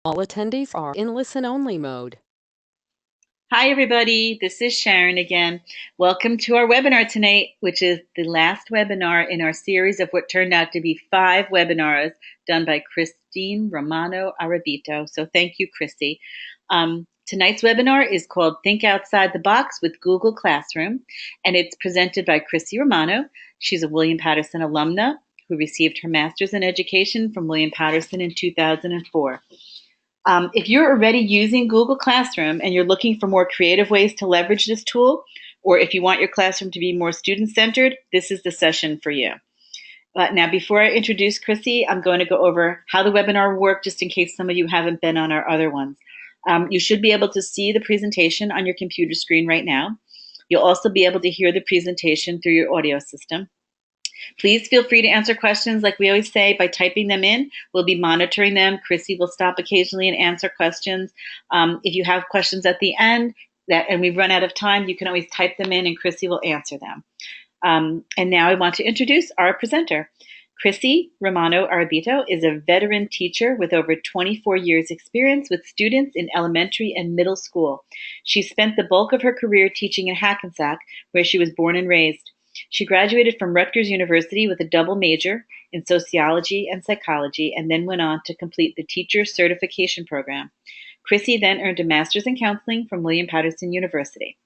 All attendees are in listen-only mode. Hi, everybody. This is Sharon again. Welcome to our webinar tonight, which is the last webinar in our series of what turned out to be 5 webinars done by Christine Romano Arabito. So thank you, Chrissy. Tonight's webinar is called Think Outside the Box with Google Classroom, and it's presented by Chrissy Romano. She's a William Patterson alumna who received her master's in education from William Patterson in 2004. If you're already using Google Classroom and you're looking for more creative ways to leverage this tool, or if you want your classroom to be more student-centered, this is the session for you. Now, before I introduce Chrissy, I'm going to go over how the webinar worked, just in case some of you haven't been on our other ones. You should be able to see the presentation on your computer screen right now. You'll also be able to hear the presentation through your audio system. Please feel free to answer questions, like we always say, by typing them in. We'll be monitoring them. Chrissy will stop occasionally and answer questions. If you have questions at the end and we've run out of time, you can always type them in and Chrissy will answer them. And now I want to introduce our presenter. Chrissy Romano Arabito is a veteran teacher with over 24 years experience with students in elementary and middle school. She spent the bulk of her career teaching in Hackensack, where she was born and raised. She graduated from Rutgers University with a double major in sociology and psychology, and then went on to complete the teacher certification program. Chrissy then earned a master's in counseling from William Patterson University.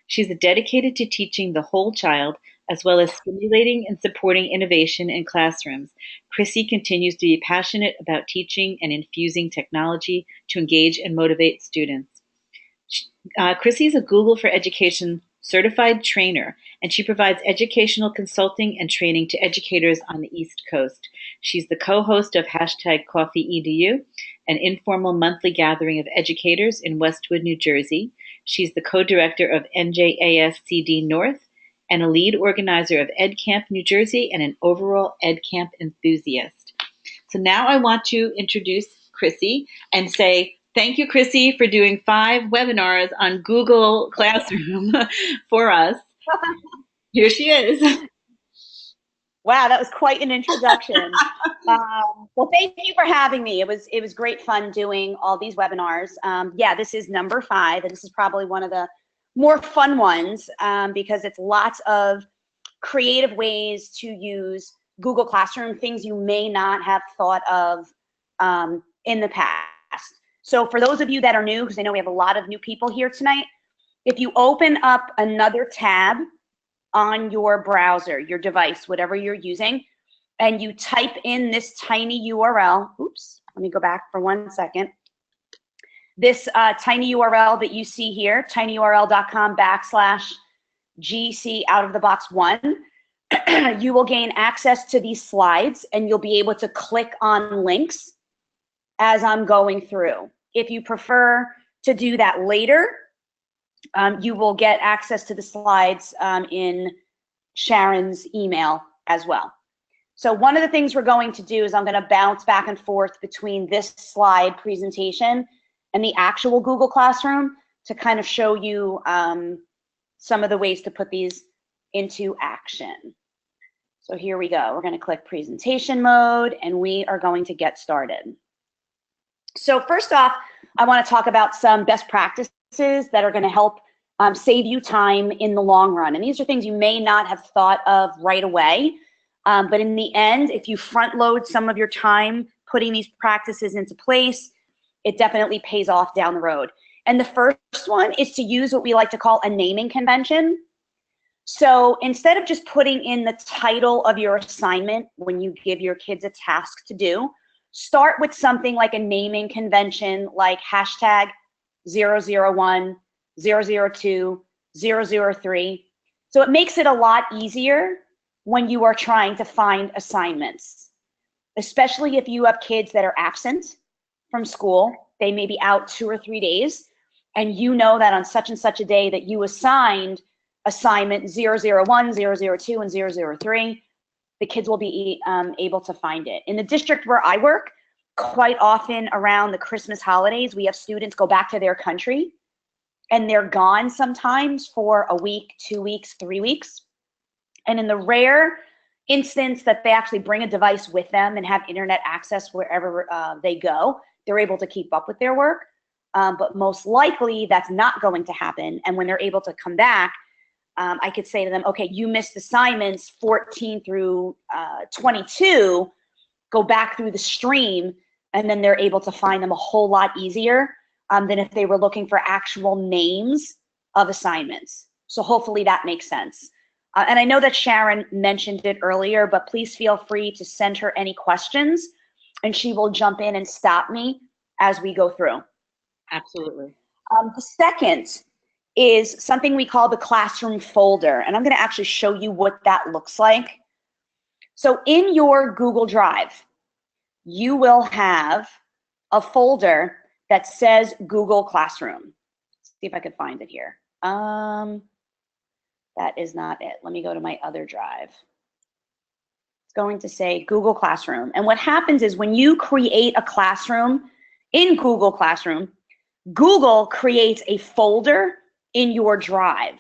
She's dedicated to teaching the whole child, as well as stimulating and supporting innovation in classrooms. Chrissy continues to be passionate about teaching and infusing technology to engage and motivate students. Chrissy is a Google for Education certified trainer, and she provides educational consulting and training to educators on the East Coast. She's the co-host of #CoffeeEDU, an informal monthly gathering of educators in Westwood, New Jersey. She's the co-director of NJASCD North and a lead organizer of EdCamp New Jersey and an overall EdCamp enthusiast. So now I want to introduce Chrissy and say thank you, Chrissy, for doing 5 webinars on Google Classroom for us. Here she is. Wow, that was quite an introduction. Well, thank you for having me. It was great fun doing all these webinars. Yeah, this is number 5, and this is probably one of the more fun ones because it's lots of creative ways to use Google Classroom, things you may not have thought of in the past. So for those of you that are new, because I know we have a lot of new people here tonight, if you open up another tab on your browser, your device, whatever you're using, and you type in this tiny URL, oops, let me go back for 1 second. This tiny URL that you see here, tinyurl.com/GC out of the box 1, you will gain access to these slides and you'll be able to click on links as I'm going through. If you prefer to do that later, you will get access to the slides in Sharon's email as well. So one of the things we're going to do is I'm going to bounce back and forth between this slide presentation and the actual Google Classroom to kind of show you some of the ways to put these into action. So here we go. We're going to click presentation mode and we are going to get started. So first off, I want to talk about some best practices that are going to help save you time in the long run. And these are things you may not have thought of right away. But in the end, if you front load some of your time putting these practices into place, it definitely pays off down the road. And the first one is to use what we like to call a naming convention. So instead of just putting in the title of your assignment when you give your kids a task to do, start with something like a naming convention like #001, 002, 003. So it makes it a lot easier when you are trying to find assignments, especially if you have kids that are absent from school. They may be out 2 or 3 days, and you know that on such and such a day that you assigned assignment 001, 002, and 003, the kids will be able to find it. In the district where I work, quite often around the Christmas holidays, we have students go back to their country and they're gone sometimes for a week, 2 weeks, 3 weeks. And in the rare instance that they actually bring a device with them and have internet access wherever they go, they're able to keep up with their work. But most likely that's not going to happen. And when they're able to come back, I could say to them, okay, you missed assignments 14 through 22, go back through the stream, and then they're able to find them a whole lot easier than if they were looking for actual names of assignments. So hopefully that makes sense. And I know that Sharon mentioned it earlier, but please feel free to send her any questions and she will jump in and stop me as we go through. Absolutely. The second is something we call the classroom folder. And I'm going to actually show you what that looks like. So in your Google Drive, you will have a folder that says Google Classroom. Let's see if I can find it here. That is not it. Let me go to my other drive. It's going to say Google Classroom. And what happens is when you create a classroom in Google Classroom, Google creates a folder in your drive.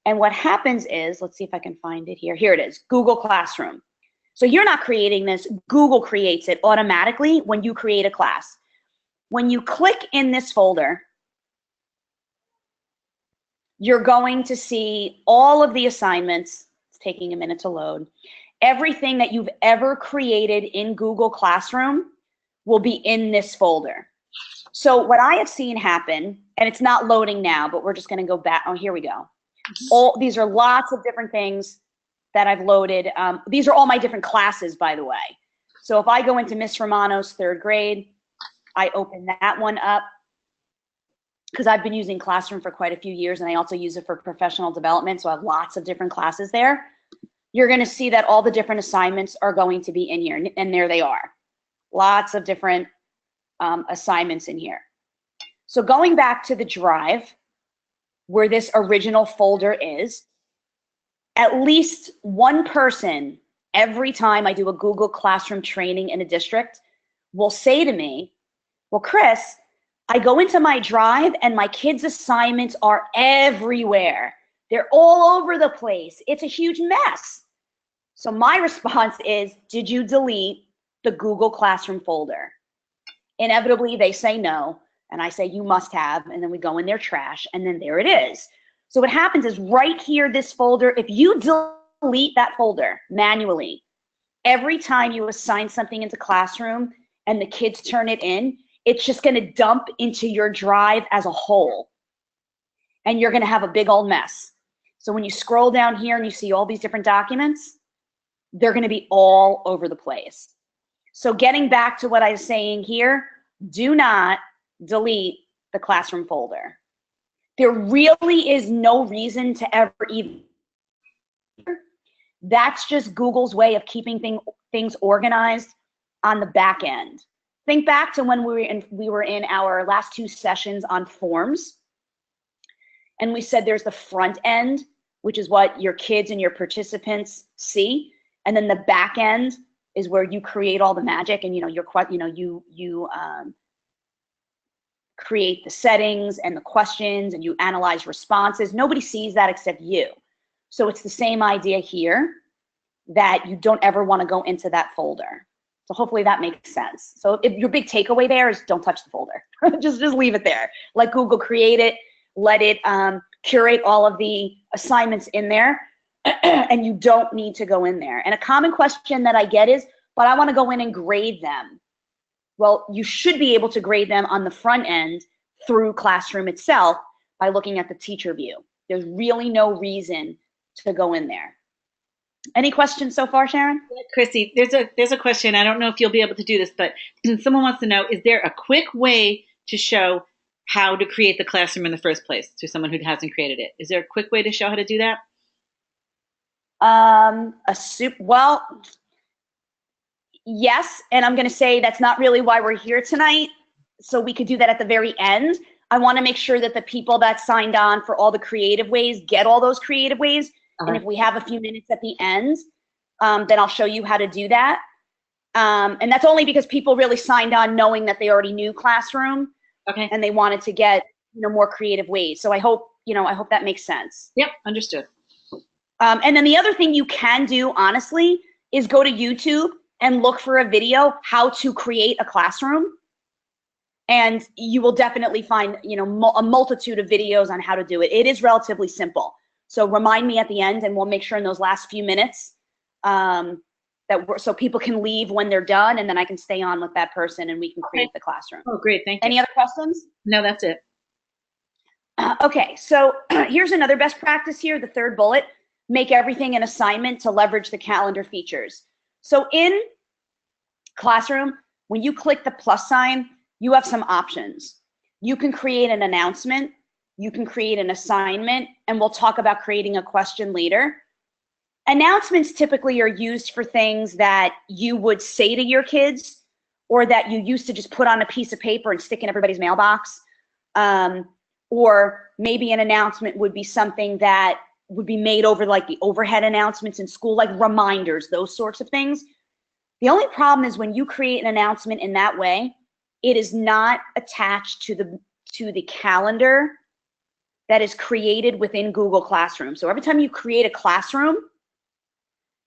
And what happens is, let's see if I can find it here. Here it is, Google Classroom. So you're not creating this, Google creates it automatically when you create a class. When you click in this folder, you're going to see all of the assignments. It's taking a minute to load. Everything that you've ever created in Google Classroom will be in this folder. So what I have seen happen, and it's not loading now, but we're just going to go back. Oh, here we go. These are lots of different things that I've loaded. These are all my different classes, by the way. So if I go into Miss Romano's 3rd grade, I open that one up because I've been using Classroom for quite a few years, and I also use it for professional development. So I have lots of different classes there. You're going to see that all the different assignments are going to be in here, and there they are. Lots of different assignments in here. So going back to the drive where this original folder is, at least one person every time I do a Google Classroom training in a district will say to me, well, Chris, I go into my drive and my kids' assignments are everywhere. They're all over the place. It's a huge mess. So my response is, did you delete the Google Classroom folder? Inevitably, they say no. And I say, you must have. And then we go in their trash. And then there it is. So what happens is right here, this folder, if you delete that folder manually, every time you assign something into Classroom and the kids turn it in, it's just going to dump into your drive as a whole. And you're going to have a big old mess. So when you scroll down here and you see all these different documents, they're going to be all over the place. So getting back to what I was saying here, do not delete the Classroom folder. There really is no reason to ever even. That's just Google's way of keeping things organized on the back end. Think back to when we were in our last 2 sessions on forms. And we said there's the front end, which is what your kids and your participants see. And then the back end is where you create all the magic and you create the settings and the questions and you analyze responses. Nobody sees that except you. So it's the same idea here, that you don't ever want to go into that folder. So hopefully that makes sense. So if your big takeaway there is don't touch the folder. just leave it there. Let Google create it. Let it curate all of the assignments in there. And you don't need to go in there. And a common question that I get is, but I want to go in and grade them. Well, you should be able to grade them on the front end through Classroom itself by looking at the teacher view. There's really no reason to go in there. Any questions so far, Sharon? Chrissy, there's a question. I don't know if you'll be able to do this, but someone wants to know, is there a quick way to show how to create the classroom in the first place to someone who hasn't created it? Is there a quick way to show how to do that? Well, yes, and I'm going to say that's not really why we're here tonight. So we could do that at the very end. I want to make sure that the people that signed on for all the creative ways get all those creative ways. And if we have a few minutes at the end, then I'll show you how to do that. And that's only because people really signed on knowing that they already knew Classroom. Okay. And they wanted to get more creative ways. So I hope that makes sense. Yep, understood. And then the other thing you can do, honestly, is go to YouTube and look for a video how to create a classroom. And you will definitely find, you know, a multitude of videos on how to do it. It is relatively simple. So remind me at the end, and we'll make sure in those last few minutes so people can leave when they're done, and then I can stay on with that person and we can create the classroom. Oh, great. Thank you. Any other questions? No, that's it. Okay, so here's another best practice here, the third bullet: make everything an assignment to leverage the calendar features. So in Classroom, when you click the plus sign, you have some options. You can create an announcement, you can create an assignment, and we'll talk about creating a question later. Announcements typically are used for things that you would say to your kids, or that you used to just put on a piece of paper and stick in everybody's mailbox. Or maybe an announcement would be something that would be made over like the overhead announcements in school, like reminders, those sorts of things. The only problem is when you create an announcement in that way, it is not attached to the calendar that is created within Google Classroom. So every time you create a classroom,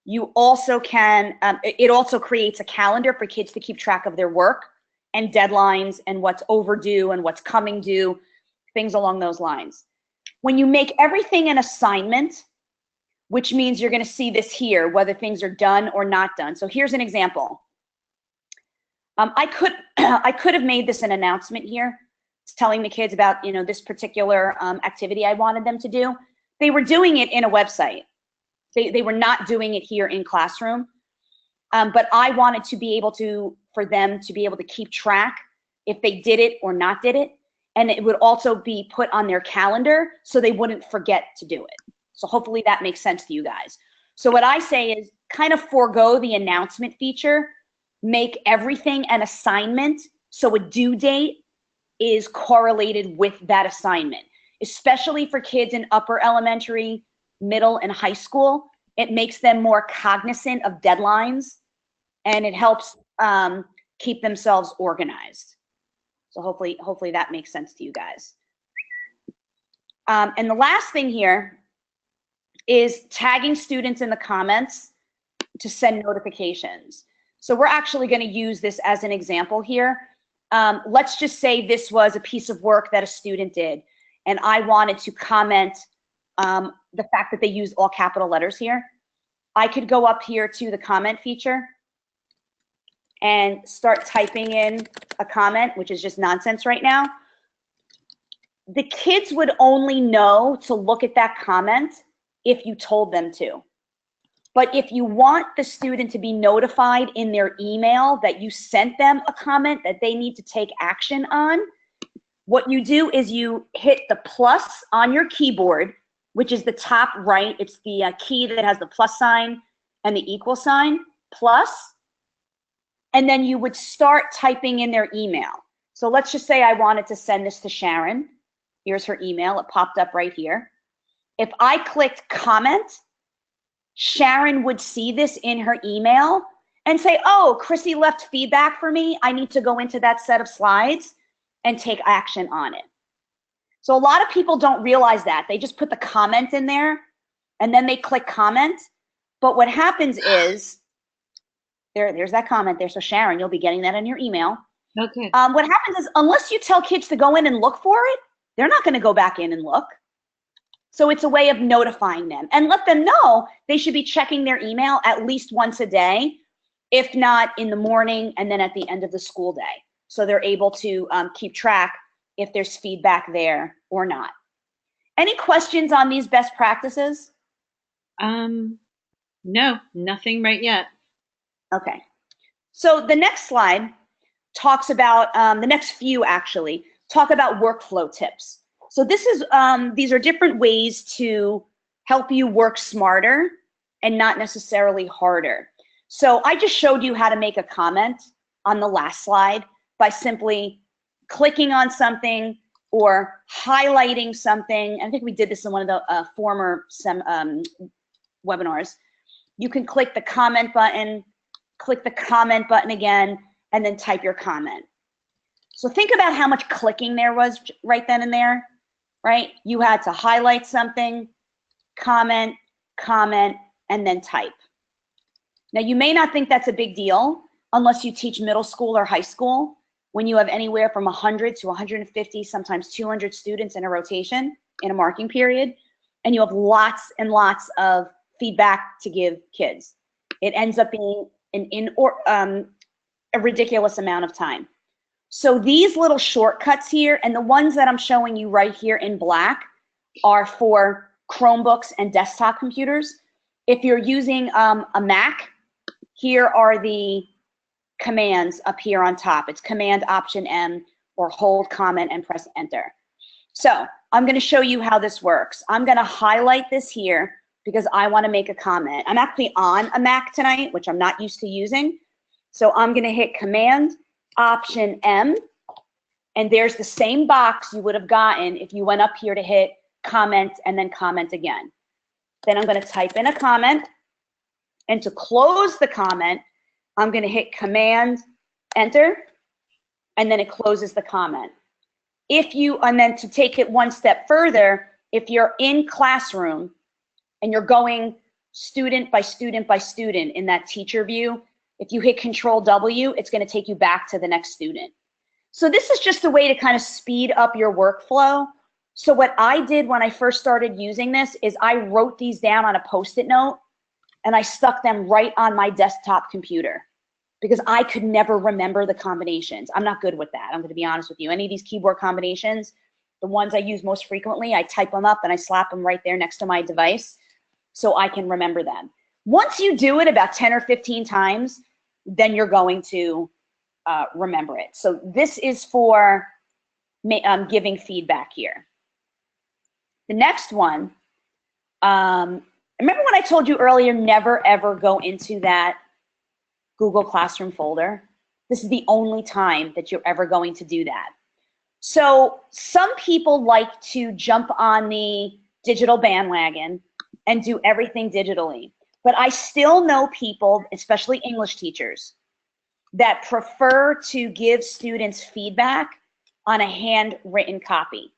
you also can, it also creates a calendar for kids to keep track of their work and deadlines and what's overdue and what's coming due, things along those lines. When you make everything an assignment, which means you're going to see this here, whether things are done or not done. So here's an example. I could have made this an announcement here, telling the kids about, you know, this particular activity I wanted them to do. They were doing it in a website. They were not doing it here in Classroom. But I wanted to be able to, for them to be able to keep track if they did it or not did it. And it would also be put on their calendar so they wouldn't forget to do it. So hopefully that makes sense to you guys. So what I say is kind of forego the announcement feature, make everything an assignment so a due date is correlated with that assignment, especially for kids in upper elementary, middle, and high school. It makes them more cognizant of deadlines, and it helps keep themselves organized. So hopefully that makes sense to you guys. And the last thing here is tagging students in the comments to send notifications. So we're actually going to use this as an example here. Let's just say this was a piece of work that a student did, and I wanted to comment the fact that they used all capital letters here. I could go up here to the comment feature and start typing in a comment, which is just nonsense right now. The kids would only know to look at that comment if you told them to. But if you want the student to be notified in their email that you sent them a comment that they need to take action on, what you do is you hit the plus on your keyboard, which is the top right. It's the key that has the plus sign and the equal sign, plus, and then you would start typing in their email. So let's just say I wanted to send this to Sharon. Here's her email. It popped up right here. If I clicked comment, Sharon would see this in her email and say, oh, Chrissy left feedback for me. I need to go into that set of slides and take action on it. So a lot of people don't realize that. They just put the comment in there and then they click comment. But what happens is, there's that comment there. So Sharon, you'll be getting that in your email. Okay. What happens is, unless you tell kids to go in and look for it, they're not going to go back in and look. So it's a way of notifying them and let them know they should be checking their email at least once a day, if not in the morning and then at the end of the school day. So they're able to keep track if there's feedback there or not. Any questions on these best practices? No, nothing right yet. Okay. So the next slide talks about, the next few actually, talk about workflow tips. So this is, these are different ways to help you work smarter and not necessarily harder. So I just showed you how to make a comment on the last slide by simply clicking on something or highlighting something. I think we did this in one of the former webinars. You can click the comment button again, and then type your comment. So think about how much clicking there was right then and there, right? You had to highlight something, comment, and then type. Now, you may not think that's a big deal unless you teach middle school or high school, when you have anywhere from 100 to 150, sometimes 200 students in a rotation in a marking period, and you have lots and lots of feedback to give kids. It ends up being a ridiculous amount of time. So these little shortcuts here, and the ones that I'm showing you right here in black, are for Chromebooks and desktop computers. If you're using a Mac, here are the commands up here on top. It's Command Option M, or hold comment and press enter. So I'm going to show you how this works. I'm going to highlight this here because I want to make a comment. I'm actually on a Mac tonight, which I'm not used to using. So I'm going to hit Command Option M, and there's the same box you would have gotten if you went up here to hit comment and then comment again. Then I'm going to type in a comment, and to close the comment, I'm going to hit Command Enter, and then it closes the comment. And then to take it one step further, if you're in classroom and you're going student by student by student in that teacher view, if you hit Control W, it's going to take you back to the next student. So this is just a way to kind of speed up your workflow. So what I did when I first started using this is I wrote these down on a Post-it note, and I stuck them right on my desktop computer because I could never remember the combinations. I'm not good with that. I'm going to be honest with you. Any of these keyboard combinations, the ones I use most frequently, I type them up and I slap them right there next to my device so I can remember them. Once you do it about 10 or 15 times, then you're going to remember it. So this is for giving feedback here. The next one, remember when I told you earlier, never ever go into that Google Classroom folder? This is the only time that you're ever going to do that. So some people like to jump on the digital bandwagon and do everything digitally. But I still know people, especially English teachers, that prefer to give students feedback on a handwritten copy.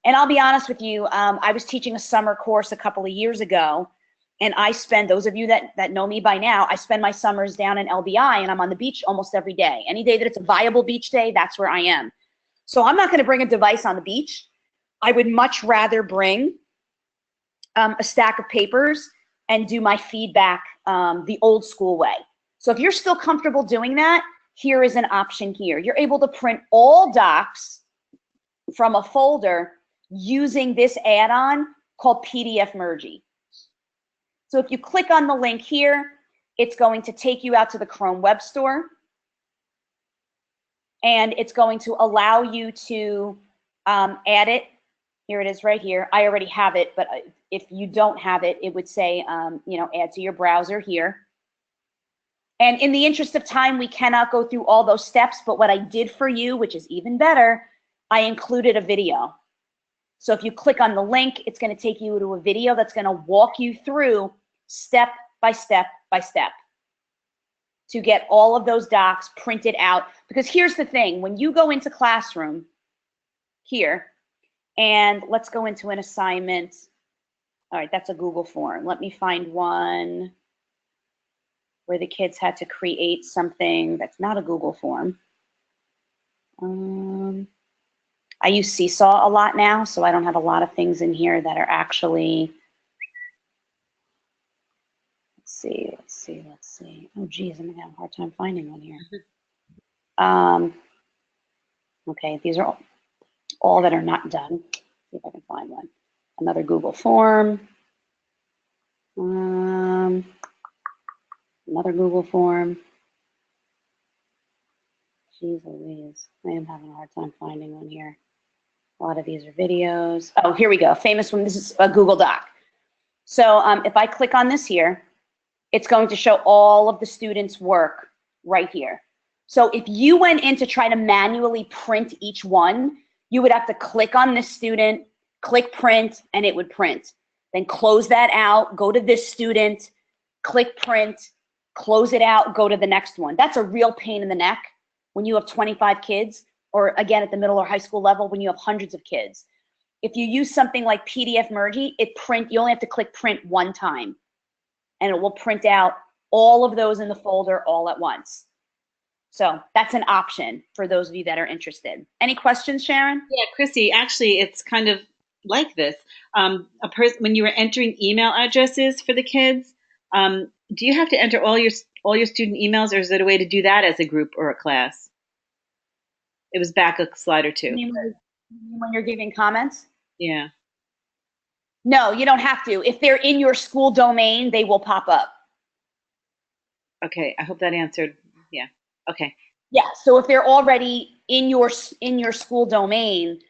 And I'll be honest with you, I was teaching a summer course a couple of years ago, and I spend, those of you that know me by now, I spend my summers down in LBI, and I'm on the beach almost every day. Any day that it's a viable beach day, that's where I am. So I'm not going to bring a device on the beach. I would much rather bring a stack of papers and do my feedback the old school way. So if you're still comfortable doing that, here is an option here. You're able to print all docs from a folder using this add-on called PDF Mergy. So if you click on the link here, it's going to take you out to the Chrome Web Store, and it's going to allow you to add it. Here it is right here. I already have it, but if you don't have it, it would say, add to your browser here. And in the interest of time, we cannot go through all those steps, but what I did for you, which is even better, I included a video. So if you click on the link, it's going to take you to a video that's going to walk you through step by step by step to get all of those docs printed out. Because here's the thing, when you go into Classroom here, and let's go into an assignment. All right, that's a Google form. Let me find one where the kids had to create something that's not a Google form. I use Seesaw a lot now, so I don't have a lot of things in here that are actually, let's see. Oh geez, I'm gonna have a hard time finding one here. Okay, these are all that are not done. See if I can find one. Another Google form. Another Google form. Jeez Louise, I am having a hard time finding one here. A lot of these are videos. Oh, here we go. Famous one. This is a Google Doc. So if I click on this here, it's going to show all of the students' work right here. So if you went in to try to manually print each one, you would have to click on this student, click print, and it would print. Then close that out, go to this student, click print, close it out, go to the next one. That's a real pain in the neck when you have 25 kids, or again, at the middle or high school level, when you have hundreds of kids. If you use something like PDF Mergy, you only have to click print one time, and it will print out all of those in the folder all at once. So that's an option for those of you that are interested. Any questions, Sharon? Yeah, Chrissy, actually, it's kind of like this. A person when you were entering email addresses for the kids, do you have to enter all your student emails, or is there a way to do that as a group or a class? It was back a slide or two. You mean when you're giving comments? Yeah. No, you don't have to. If they're in your school domain, they will pop up. Okay. I hope that answered. Yeah. Okay. Yeah. So if they're already in your school domain,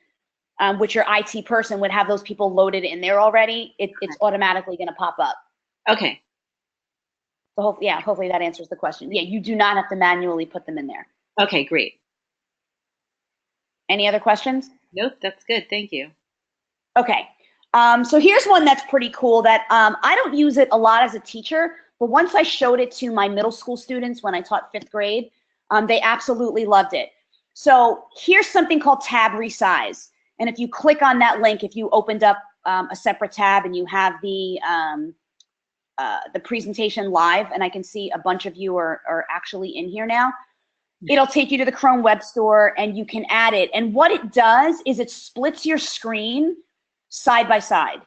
which your IT person would have those people loaded in there already, it's automatically going to pop up. Okay. So hopefully that answers the question. Yeah, you do not have to manually put them in there. Okay. Great. Any other questions? Nope. That's good. Thank you. Okay. So here's one that's pretty cool that I don't use it a lot as a teacher, but once I showed it to my middle school students when I taught 5th grade, they absolutely loved it. So here's something called tab resize. And if you click on that link, if you opened up a separate tab and you have the presentation live, and I can see a bunch of you are actually in here now, it'll take you to the Chrome Web Store and you can add it. And what it does is it splits your screen side by side.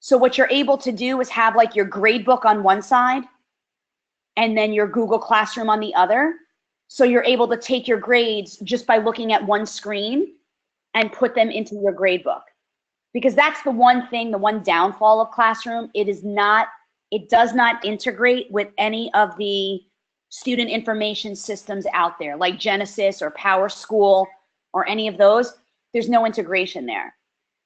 So what you're able to do is have like your grade book on one side and then your Google Classroom on the other. So you're able to take your grades just by looking at one screen and put them into your grade book. Because that's the one thing, the one downfall of Classroom, it does not integrate with any of the student information systems out there, like Genesis or PowerSchool or any of those. There's no integration there.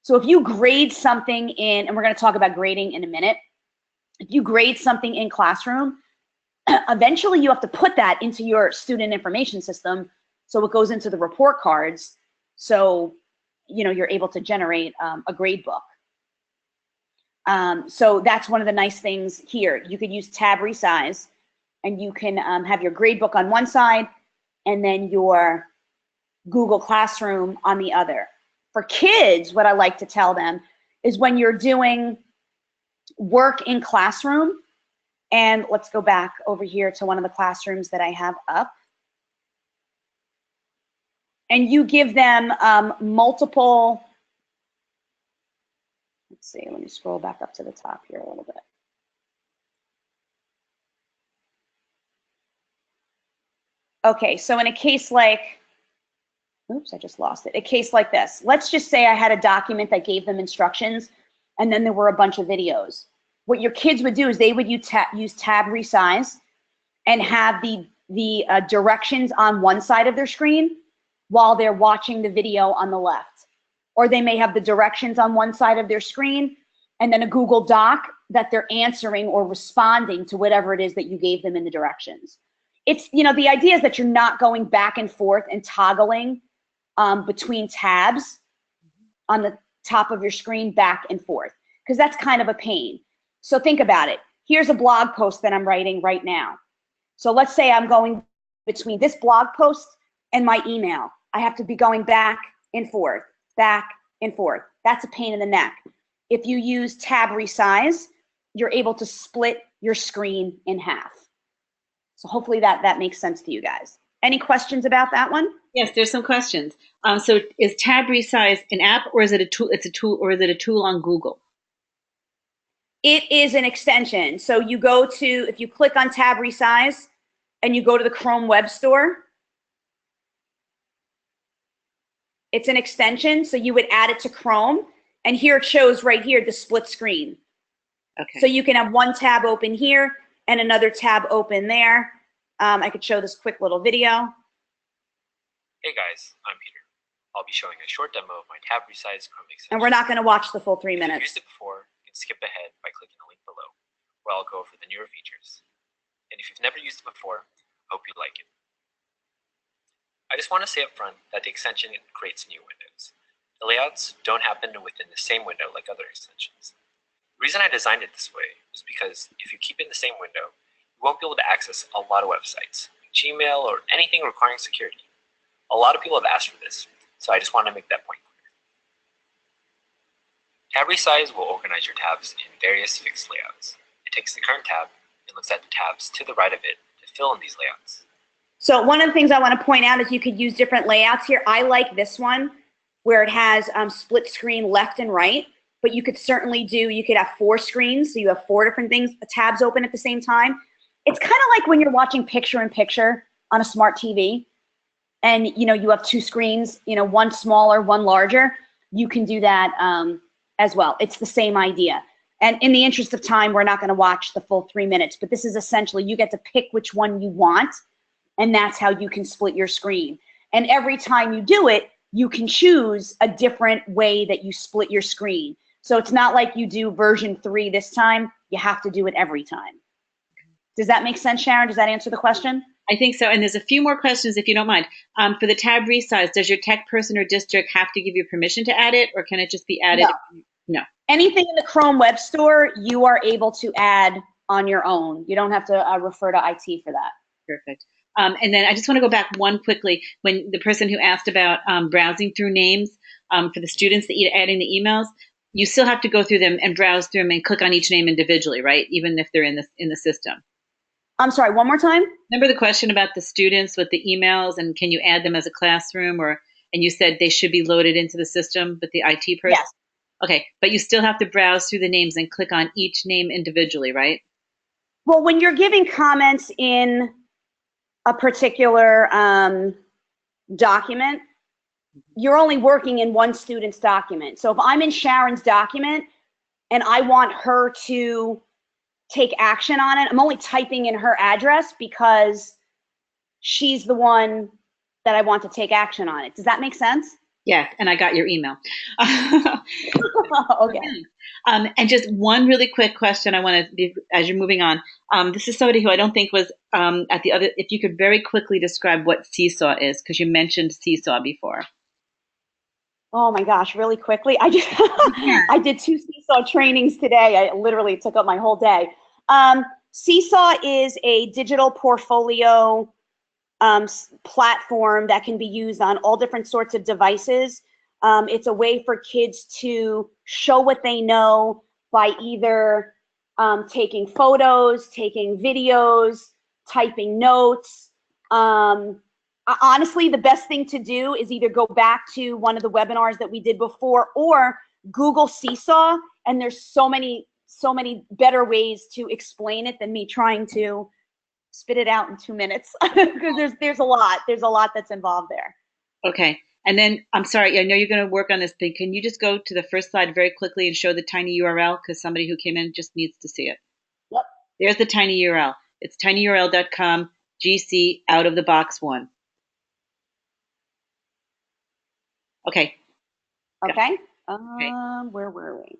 So if you grade something in, and we're going to talk about grading in a minute, if you grade something in Classroom, eventually you have to put that into your student information system so it goes into the report cards. So you're able to generate a grade book. So that's one of the nice things here. You could use tab resize, and you can have your grade book on one side and then your Google Classroom on the other. For kids, what I like to tell them is when you're doing work in Classroom, and let's go back over here to one of the classrooms that I have up, and you give them multiple, let's see, let me scroll back up to the top here a little bit. Okay, so in a case like, oops, I just lost it. A case like this. Let's just say I had a document that gave them instructions, and then there were a bunch of videos. What your kids would do is they would use tab resize and have the directions on one side of their screen while they're watching the video on the left. Or they may have the directions on one side of their screen and then a Google Doc that they're answering or responding to whatever it is that you gave them in the directions. It's, the idea is that you're not going back and forth and toggling between tabs on the top of your screen back and forth, because that's kind of a pain. So think about it. Here's a blog post that I'm writing right now. So let's say I'm going between this blog post and my email. I have to be going back and forth, back and forth. That's a pain in the neck. If you use tab resize, you're able to split your screen in half. So hopefully that makes sense to you guys. Any questions about that one? Yes, there's some questions. So is tab resize an app, or is it a tool? It's a tool, or is it a tool on Google? It is an extension. So you go to, if you click on tab resize and you go to the Chrome Web Store, it's an extension. So you would add it to Chrome, and here it shows right here the split screen. Okay. So you can have one tab open here and another tab open there. I could show this quick little video. Hey guys, I'm Peter. I'll be showing a short demo of my tab resize Chrome extension. And we're not going to watch the full 3 If you've minutes. used it before, you can skip ahead by clicking the link below, where I'll go over the newer features. And if you've never used it before, I hope you like it. I just want to say up front that the extension creates new windows. The layouts don't happen within the same window like other extensions. The reason I designed it this way was because if you keep it in the same window, you won't be able to access a lot of websites, like Gmail or anything requiring security. A lot of people have asked for this, so I just want to make that point clear. Tab resize will organize your tabs in various fixed layouts. It takes the current tab and looks at the tabs to the right of it to fill in these layouts. So one of the things I want to point out is you could use different layouts here. I like this one where it has split screen left and right, but you could certainly you could have 4 screens, so you have 4 different things, tabs open at the same time. It's kind of like when you're watching picture-in-picture on a smart TV, and you have 2 screens, one smaller, one larger. You can do that as well. It's the same idea. And in the interest of time, we're not going to watch the full 3 minutes, but this is essentially you get to pick which one you want, and that's how you can split your screen. And every time you do it, you can choose a different way that you split your screen. So it's not like you do version 3 this time. You have to do it every time. Does that make sense, Sharon? Does that answer the question? I think so. And there's a few more questions, if you don't mind. For the tab resize, does your tech person or district have to give you permission to add it, or can it just be added? No. Anything in the Chrome Web Store, you are able to add on your own. You don't have to refer to IT for that. Perfect. And then I just want to go back one quickly. When the person who asked about browsing through names for the students that you're adding the emails, you still have to go through them and browse through them and click on each name individually, right? Even if they're in the system. I'm sorry, one more time? Remember the question about the students with the emails and can you add them as a classroom, and you said they should be loaded into the system, but the IT person? Yes. Okay, but you still have to browse through the names and click on each name individually, right? Well, when you're giving comments in a particular document, you're only working in one student's document. So if I'm in Sharon's document and I want her to take action on it, I'm only typing in her address because she's the one that I want to take action on it. Does that make sense? Yeah, and I got your email. Okay. And just one really quick question I want to, as you're moving on. This is somebody who I don't think was at the other, if you could very quickly describe what Seesaw is, because you mentioned Seesaw before. Oh my gosh, really quickly. I did 2 Seesaw trainings today. I literally took up my whole day. Seesaw is a digital portfolio platform that can be used on all different sorts of devices. It's a way for kids to show what they know by either taking photos, taking videos, typing notes. Honestly, the best thing to do is either go back to one of the webinars that we did before or Google Seesaw, and there's so many better ways to explain it than me trying to spit it out in 2 minutes because there's a lot that's involved there. Okay. And then, I'm sorry, I know you're going to work on this thing. Can you just go to the first slide very quickly and show the tiny URL? Because somebody who came in just needs to see it. Yep. There's the tiny URL. It's tinyurl.com GC out of the box 1. Okay. Okay. Where were we?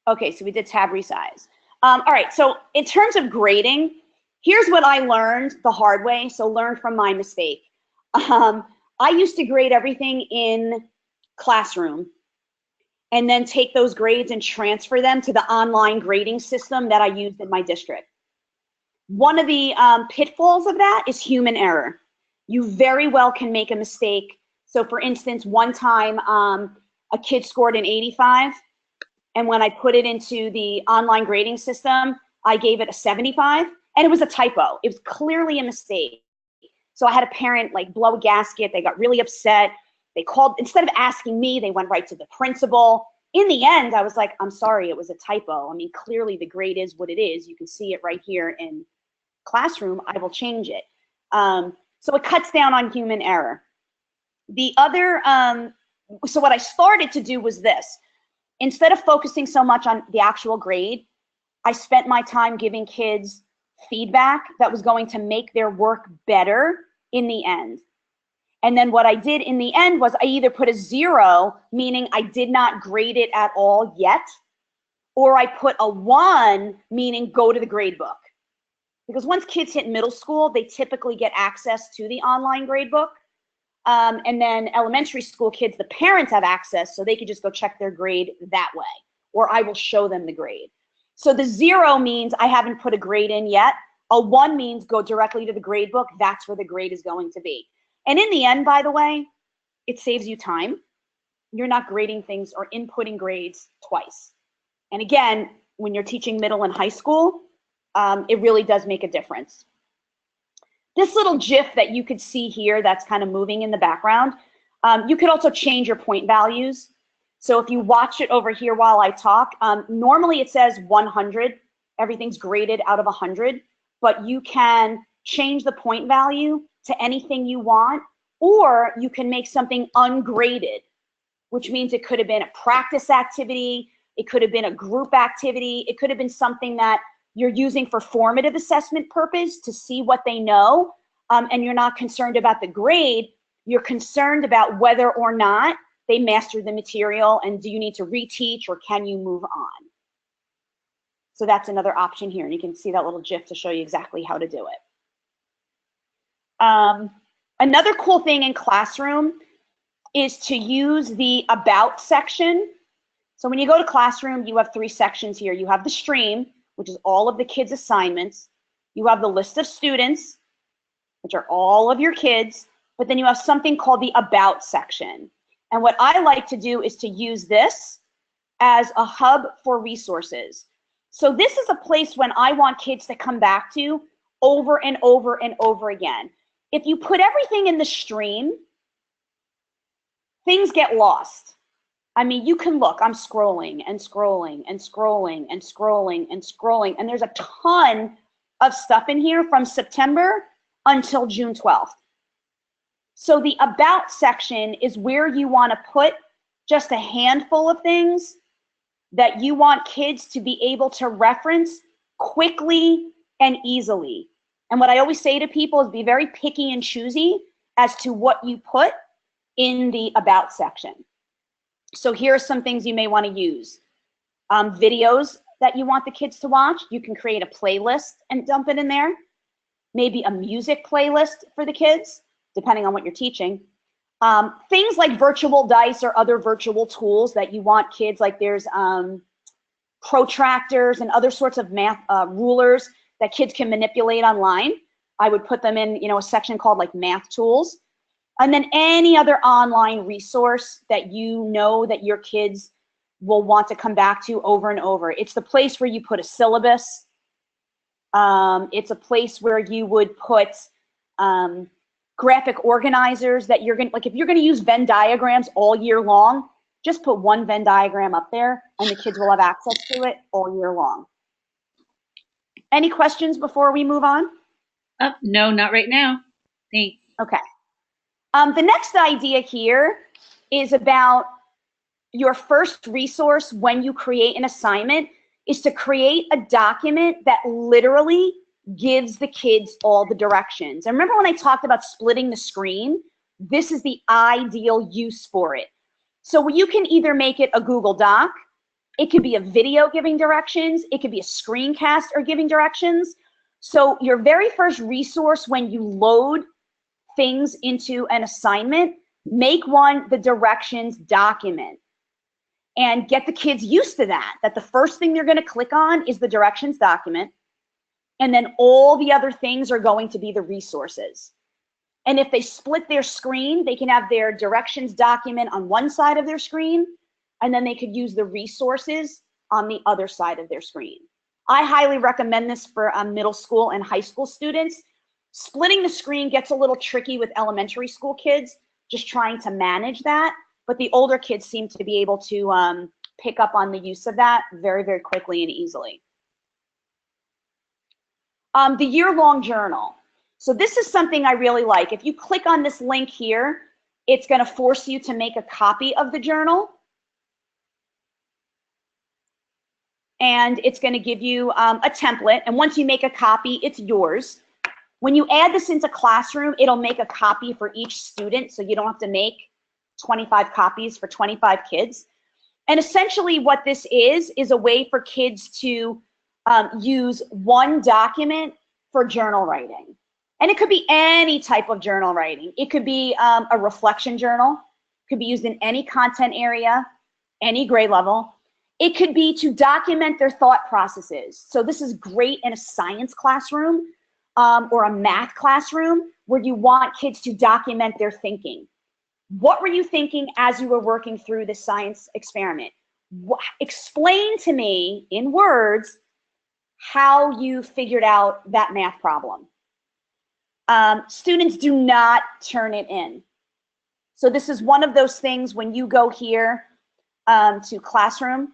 Okay, so we did tab resize. All right, so in terms of grading, here's what I learned the hard way, so learn from my mistake. I used to grade everything in Classroom and then take those grades and transfer them to the online grading system that I used in my district. One of the pitfalls of that is human error. You very well can make a mistake. So for instance, one time a kid scored an 85, and when I put it into the online grading system, I gave it a 75, and it was a typo. It was clearly a mistake. So I had a parent like blow a gasket. They got really upset. They called, instead of asking me, they went right to the principal. In the end, I was like, I'm sorry, it was a typo. I mean, clearly the grade is what it is. You can see it right here in Classroom. I will change it. So it cuts down on human error. The other, so what I started to do was this. Instead of focusing so much on the actual grade, I spent my time giving kids feedback that was going to make their work better in the end. And then what I did in the end was I either put a 0, meaning I did not grade it at all yet, or I put a 1, meaning go to the grade book. Because once kids hit middle school, they typically get access to the online grade book. And then elementary school kids, the parents have access, so they could just go check their grade that way, or I will show them the grade. So the 0 means I haven't put a grade in yet. A 1 means go directly to the grade book. That's where the grade is going to be. And in the end, by the way, it saves you time. You're not grading things or inputting grades twice. And again, when you're teaching middle and high school, it really does make a difference. This little GIF that you could see here that's kind of moving in the background, you could also change your point values. So if you watch it over here while I talk, normally it says 100. Everything's graded out of 100, but you can change the point value to anything you want, or you can make something ungraded, which means it could have been a practice activity, it could have been a group activity, it could have been something that you're using for formative assessment purpose to see what they know, and you're not concerned about the grade, you're concerned about whether or not they mastered the material, and do you need to reteach or can you move on? So that's another option here, and you can see that little GIF to show you exactly how to do it. Another cool thing in Classroom is to use the About section. So when you go to Classroom, you have 3 sections here. You have the stream, which is all of the kids' assignments. You have the list of students, which are all of your kids, but then you have something called the About section. And what I like to do is to use this as a hub for resources. So this is a place when I want kids to come back to over and over and over again. If you put everything in the stream, things get lost. I mean, you can look, I'm scrolling and scrolling and scrolling and scrolling and scrolling, and there's a ton of stuff in here from September until June 12th. So the About section is where you want to put just a handful of things that you want kids to be able to reference quickly and easily. And what I always say to people is be very picky and choosy as to what you put in the About section. So here are some things you may want to use. Videos that you want the kids to watch, you can create a playlist and dump it in there. Maybe a music playlist for the kids, depending on what you're teaching. Things like virtual dice or other virtual tools that you want kids, like there's protractors and other sorts of math rulers that kids can manipulate online. I would put them in, a section called like math tools. And then any other online resource that you know that your kids will want to come back to over and over. It's the place where you put a syllabus. It's a place where you would put graphic organizers that you're going to, like if you're going to use Venn diagrams all year long, just put one Venn diagram up there and the kids will have access to it all year long. Any questions before we move on? No, not right now. Thanks. Okay. The next idea here is about your first resource when you create an assignment is to create a document that literally gives the kids all the directions. And remember when I talked about splitting the screen? This is the ideal use for it. So you can either make it a Google Doc, it could be a video giving directions, it could be a screencast or giving directions. So your very first resource when you load things into an assignment, make one the directions document and get the kids used to that the first thing they're going to click on is the directions document, and then all the other things are going to be the resources. And if they split their screen, they can have their directions document on one side of their screen, and then they could use the resources on the other side of their screen. I highly recommend this for middle school and high school students. Splitting the screen gets a little tricky with elementary school kids, just trying to manage that. But the older kids seem to be able to pick up on the use of that very, very quickly and easily. The year-long journal. So this is something I really like. If you click on this link here, it's going to force you to make a copy of the journal. And it's going to give you a template. And once you make a copy, it's yours. When you add this into Classroom, it'll make a copy for each student, so you don't have to make 25 copies for 25 kids. And essentially what this is a way for kids to use one document for journal writing. And it could be any type of journal writing. It could be a reflection journal. It could be used in any content area, any grade level. It could be to document their thought processes. So this is great in a science classroom or a math classroom where you want kids to document their thinking. What were you thinking as you were working through the science experiment? Explain to me in words how you figured out that math problem. Students do not turn it in. So this is one of those things when you go here to Classroom,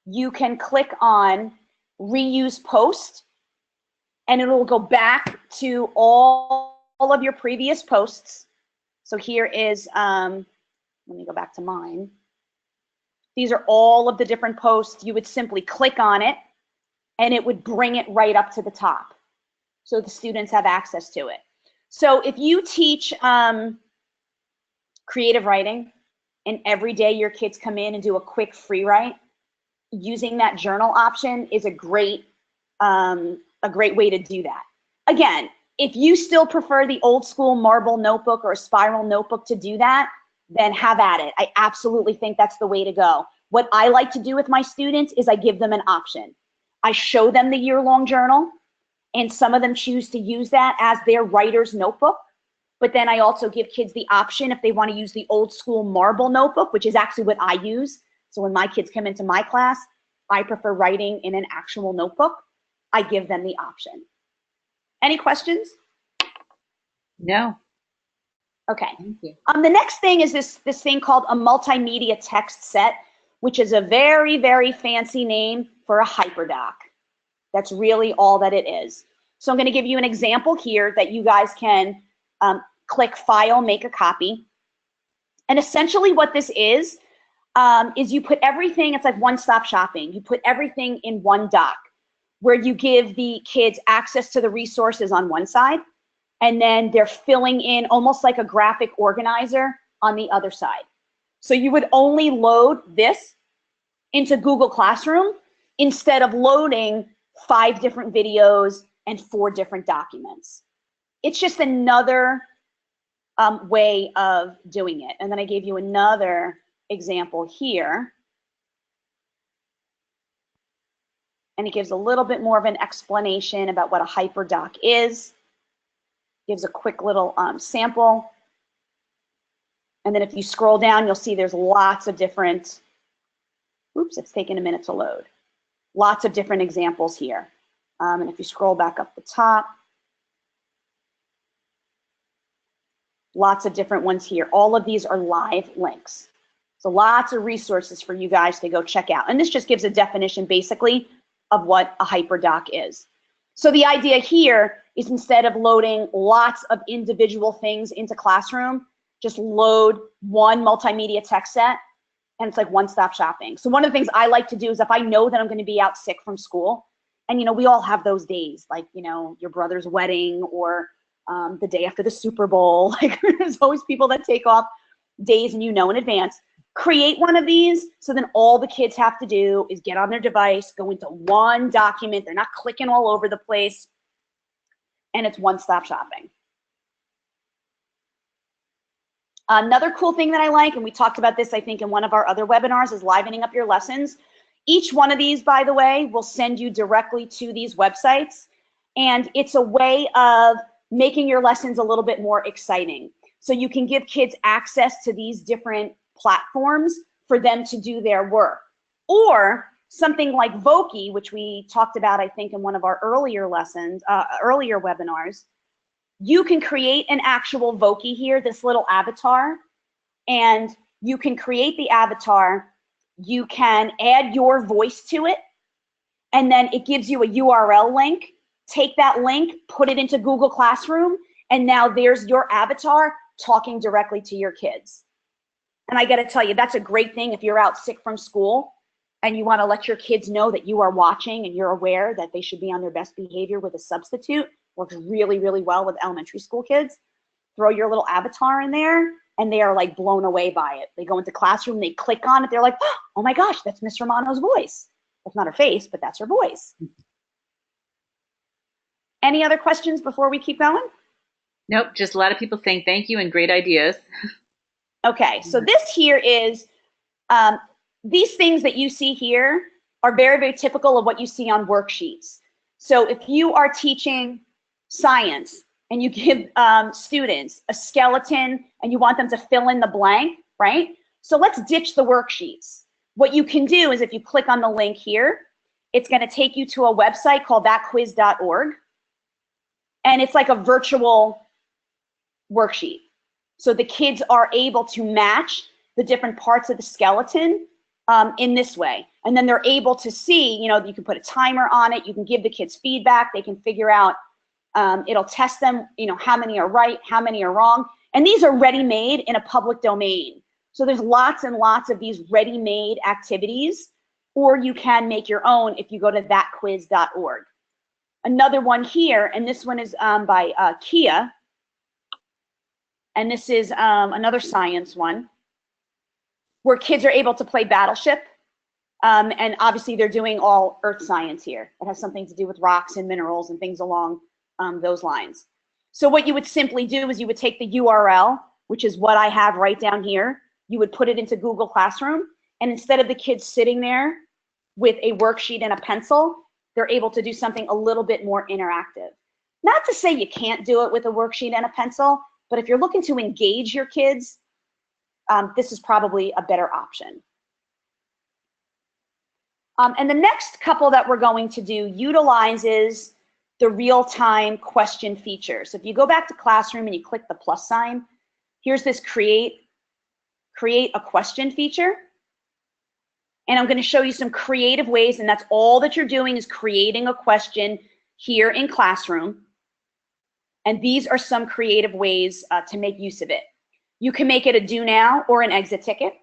you can click on Reuse Post, and it will go back to all of your previous posts. So here is, let me go back to mine. These are all of the different posts. You would simply click on it, and it would bring it right up to the top, so the students have access to it. So if you teach creative writing, and every day your kids come in and do a quick free write, using that journal option is a great way to do that. Again, if you still prefer the old school marble notebook or a spiral notebook to do that, then have at it. I absolutely think that's the way to go. What I like to do with my students is I give them an option. I show them the year-long journal, and some of them choose to use that as their writer's notebook. But then I also give kids the option if they want to use the old school marble notebook, which is actually what I use. So when my kids come into my class, I prefer writing in an actual notebook. I give them the option. Any questions? No. Okay. Thank you. The next thing is this thing called a multimedia text set, which is a very, very fancy name for a hyperdoc. That's really all that it is. So I'm going to give you an example here that you guys can click File, Make a Copy. And essentially what this is you put everything, it's like one-stop shopping. You put everything in one doc where you give the kids access to the resources on one side, and then they're filling in almost like a graphic organizer on the other side. So you would only load this into Google Classroom instead of loading 5 different videos and 4 different documents. It's just another way of doing it. And then I gave you another example here. And it gives a little bit more of an explanation about what a hyperdoc is. Gives a quick little sample. And then if you scroll down, you'll see there's lots of different, oops, it's taking a minute to load. Lots of different examples here. And if you scroll back up the top, lots of different ones here. All of these are live links. So lots of resources for you guys to go check out. And this just gives a definition basically of what a hyperdoc is. So the idea here is instead of loading lots of individual things into Classroom, just load one multimedia text set, and it's like one-stop shopping. So one of the things I like to do is if I know that I'm going to be out sick from school, and we all have those days, like your brother's wedding or the day after the Super Bowl, like there's always people that take off days and in advance. Create one of these so then all the kids have to do is get on their device, go into one document. They're not clicking all over the place, and it's one-stop shopping. Another cool thing that I like, and we talked about this, I think, in one of our other webinars, is livening up your lessons. Each one of these, by the way, will send you directly to these websites, and it's a way of making your lessons a little bit more exciting. So you can give kids access to these different platforms for them to do their work. Or something like Voki, which we talked about, I think, in one of our earlier lessons, earlier webinars. You can create an actual Voki here, this little avatar, and you can create the avatar. You can add your voice to it, and then it gives you a URL link. Take that link, put it into Google Classroom, and now there's your avatar talking directly to your kids. And I got to tell you, that's a great thing if you're out sick from school and you want to let your kids know that you are watching and you're aware that they should be on their best behavior with a substitute. Works really, really well with elementary school kids. Throw your little avatar in there, and they are like blown away by it. They go into Classroom, they click on it, they're like, oh my gosh, that's Miss Romano's voice. That's not her face, but that's her voice. Any other questions before we keep going? Nope, just a lot of people saying thank you and great ideas. Okay, so this here is, these things that you see here are very, very typical of what you see on worksheets. So if you are teaching science and you give students a skeleton and you want them to fill in the blank, right? So let's ditch the worksheets. What you can do is if you click on the link here, it's going to take you to a website called thatquiz.org. And it's like a virtual worksheet. So the kids are able to match the different parts of the skeleton in this way. And then they're able to see, you know, you can put a timer on it. You can give the kids feedback. They can figure out, it'll test them, you know, how many are right, how many are wrong. And these are ready-made in a public domain. So there's lots and lots of these ready-made activities, or you can make your own if you go to thatquiz.org. Another one here, and this one is by Kia, and this is another science one, where kids are able to play Battleship. And obviously they're doing all earth science here. It has something to do with rocks and minerals and things along those lines. So what you would simply do is you would take the URL, which is what I have right down here. You would put it into Google Classroom. And instead of the kids sitting there with a worksheet and a pencil, they're able to do something a little bit more interactive. Not to say you can't do it with a worksheet and a pencil, but if you're looking to engage your kids, this is probably a better option. And the next couple that we're going to do utilizes the real-time question feature. So if you go back to Classroom and you click the plus sign, here's this create a question feature. And I'm going to show you some creative ways, and that's all that you're doing is creating a question here in Classroom. And these are some creative ways to make use of it. You can make it a do now or an exit ticket.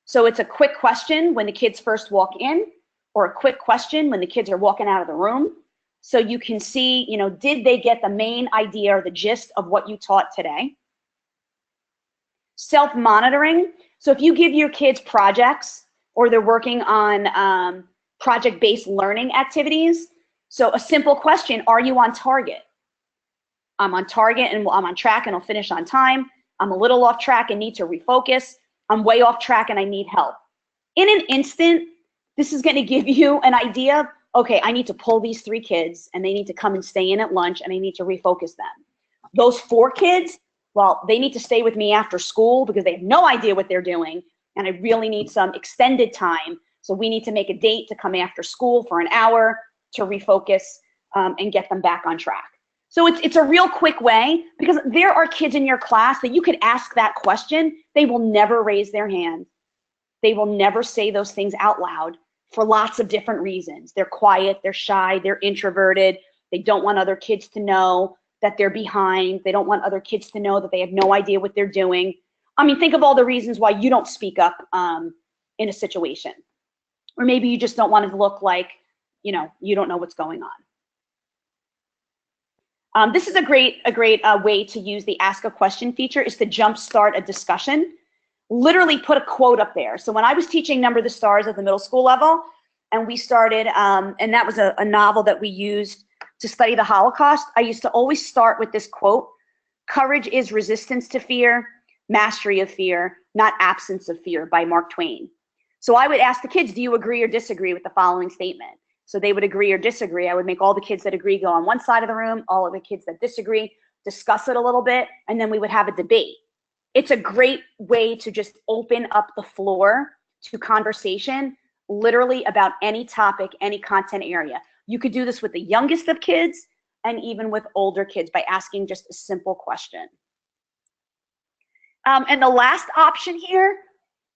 So it's a quick question when the kids first walk in, or a quick question when the kids are walking out of the room. So you can see, you know, did they get the main idea or the gist of what you taught today? Self-monitoring. So if you give your kids projects or they're working on project-based learning activities, so a simple question, are you on target? I'm on target and I'm on track and I'll finish on time. I'm a little off track and need to refocus. I'm way off track and I need help. In an instant, this is going to give you an idea of, okay, I need to pull these 3 kids and they need to come and stay in at lunch and I need to refocus them. Those 4 kids, well, they need to stay with me after school because they have no idea what they're doing and I really need some extended time. So we need to make a date to come after school for an hour to refocus and get them back on track. So it's a real quick way, because there are kids in your class that you could ask that question. They will never raise their hand. They will never say those things out loud for lots of different reasons. They're quiet, they're shy, they're introverted. They don't want other kids to know that they're behind. They don't want other kids to know that they have no idea what they're doing. I mean, think of all the reasons why you don't speak up in a situation. Or maybe you just don't want to look like, you know, you don't know what's going on. This is a great way to use the ask a question feature, is to jumpstart a discussion. Literally put a quote up there. So when I was teaching Number the Stars at the middle school level, and we started, and that was a novel that we used to study the Holocaust, I used to always start with this quote: "Courage is resistance to fear, mastery of fear, not absence of fear," by Mark Twain. So I would ask the kids, do you agree or disagree with the following statement? So they would agree or disagree. I would make all the kids that agree go on one side of the room, all of the kids that disagree discuss it a little bit, and then we would have a debate. It's a great way to just open up the floor to conversation, literally about any topic, any content area. You could do this with the youngest of kids and even with older kids by asking just a simple question. And the last option here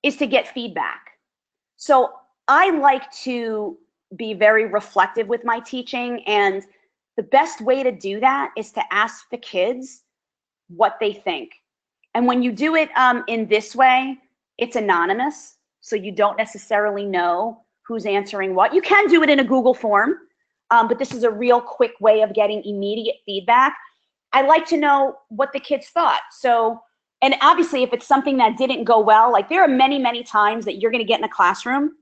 is to get feedback. So I like to be very reflective with my teaching, and the best way to do that is to ask the kids what they think. And when you do it in this way, it's anonymous, so you don't necessarily know who's answering what. You can do it in a Google form, but this is a real quick way of getting immediate feedback. I like to know what the kids thought. So, and obviously if it's something that didn't go well, like there are many, many times that you're going to get in a classroom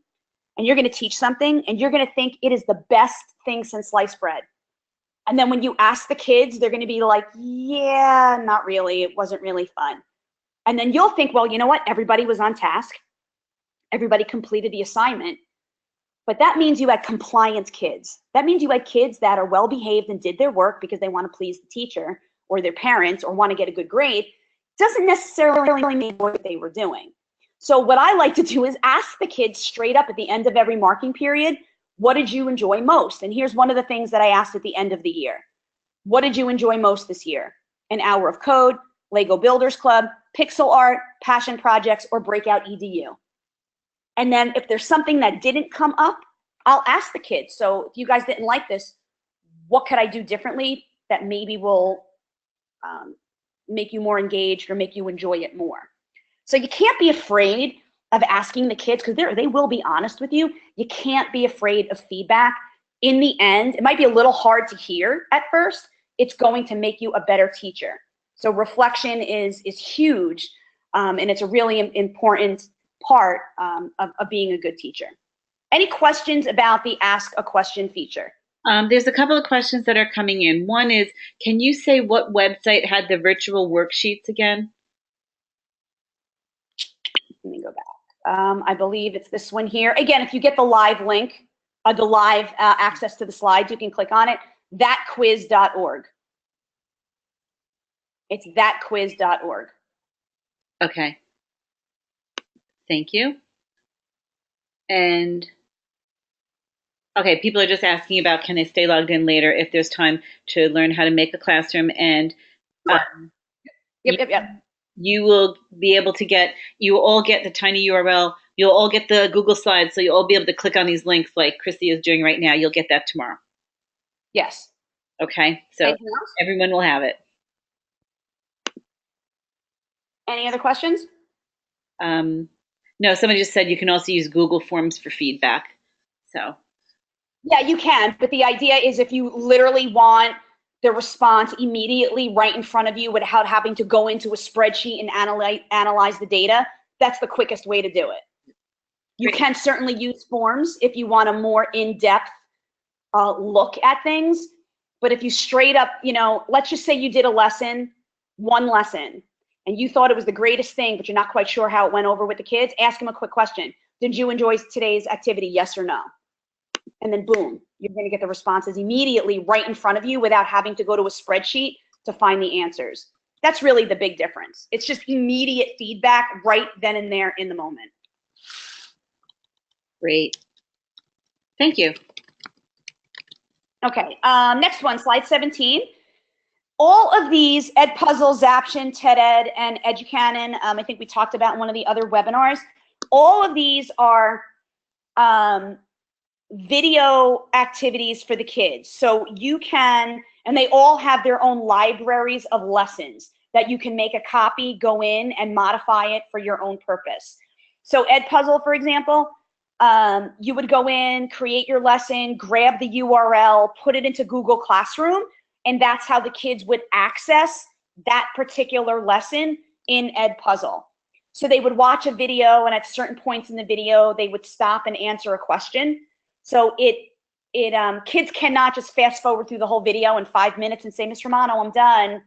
and you're going to teach something and you're going to think it is the best thing since sliced bread. And then when you ask the kids, they're going to be like, yeah, not really. It wasn't really fun. And then you'll think, well, you know what? Everybody was on task. Everybody completed the assignment. But that means you had compliant kids. That means you had kids that are well behaved and did their work because they want to please the teacher or their parents or want to get a good grade. Doesn't necessarily mean what they were doing. So what I like to do is ask the kids straight up at the end of every marking period, what did you enjoy most? And here's one of the things that I asked at the end of the year. What did you enjoy most this year? An hour of code, Lego Builders Club, pixel art, passion projects, or breakout EDU? And then if there's something that didn't come up, I'll ask the kids. So if you guys didn't like this, what could I do differently that maybe will make you more engaged or make you enjoy it more? So you can't be afraid of asking the kids, because they will be honest with you. You can't be afraid of feedback. In the end, it might be a little hard to hear at first. It's going to make you a better teacher. So reflection is huge, and it's a really important part of being a good teacher. Any questions about the Ask a Question feature? There's a couple of questions that are coming in. One is, can you say what website had the virtual worksheets again? Let me go back. I believe it's this one here. Again, if you get the live link, the live access to the slides, you can click on it. Thatquiz.org. It's thatquiz.org. Okay. Thank you. And okay, people are just asking about, can they stay logged in later if there's time to learn how to make a classroom? And Yep. You will be able to you all get the tiny URL. You'll all get the Google Slides, so you'll all be able to click on these links like Chrissy is doing right now. You'll get that tomorrow. Yes. Okay, so everyone will have it. Any other questions? No, someone just said you can also use Google Forms for feedback. So yeah, you can, but the idea is if you literally want the response immediately right in front of you without having to go into a spreadsheet and analyze the data, that's the quickest way to do it. You Great. can certainly use forms if you want a more in-depth look at things, but if you straight up, let's just say you did one lesson, and you thought it was the greatest thing, but you're not quite sure how it went over with the kids, ask them a quick question. Did you enjoy today's activity, yes or no? And then boom, you're going to get the responses immediately right in front of you without having to go to a spreadsheet to find the answers. That's really the big difference. It's just immediate feedback right then and there in the moment. Great. Thank you. Okay, next one, slide 17. All of these, Edpuzzle, Zaption, TED-Ed, and Educanon, I think we talked about in one of the other webinars, all of these are video activities for the kids. So you can, and they all have their own libraries of lessons that you can make a copy, go in and modify it for your own purpose. So Edpuzzle, for example, you would go in, create your lesson, grab the URL, put it into Google Classroom, and that's how the kids would access that particular lesson in Edpuzzle. So they would watch a video, and at certain points in the video, they would stop and answer a question. So kids cannot just fast forward through the whole video in 5 minutes and say, Ms. Romano, I'm done,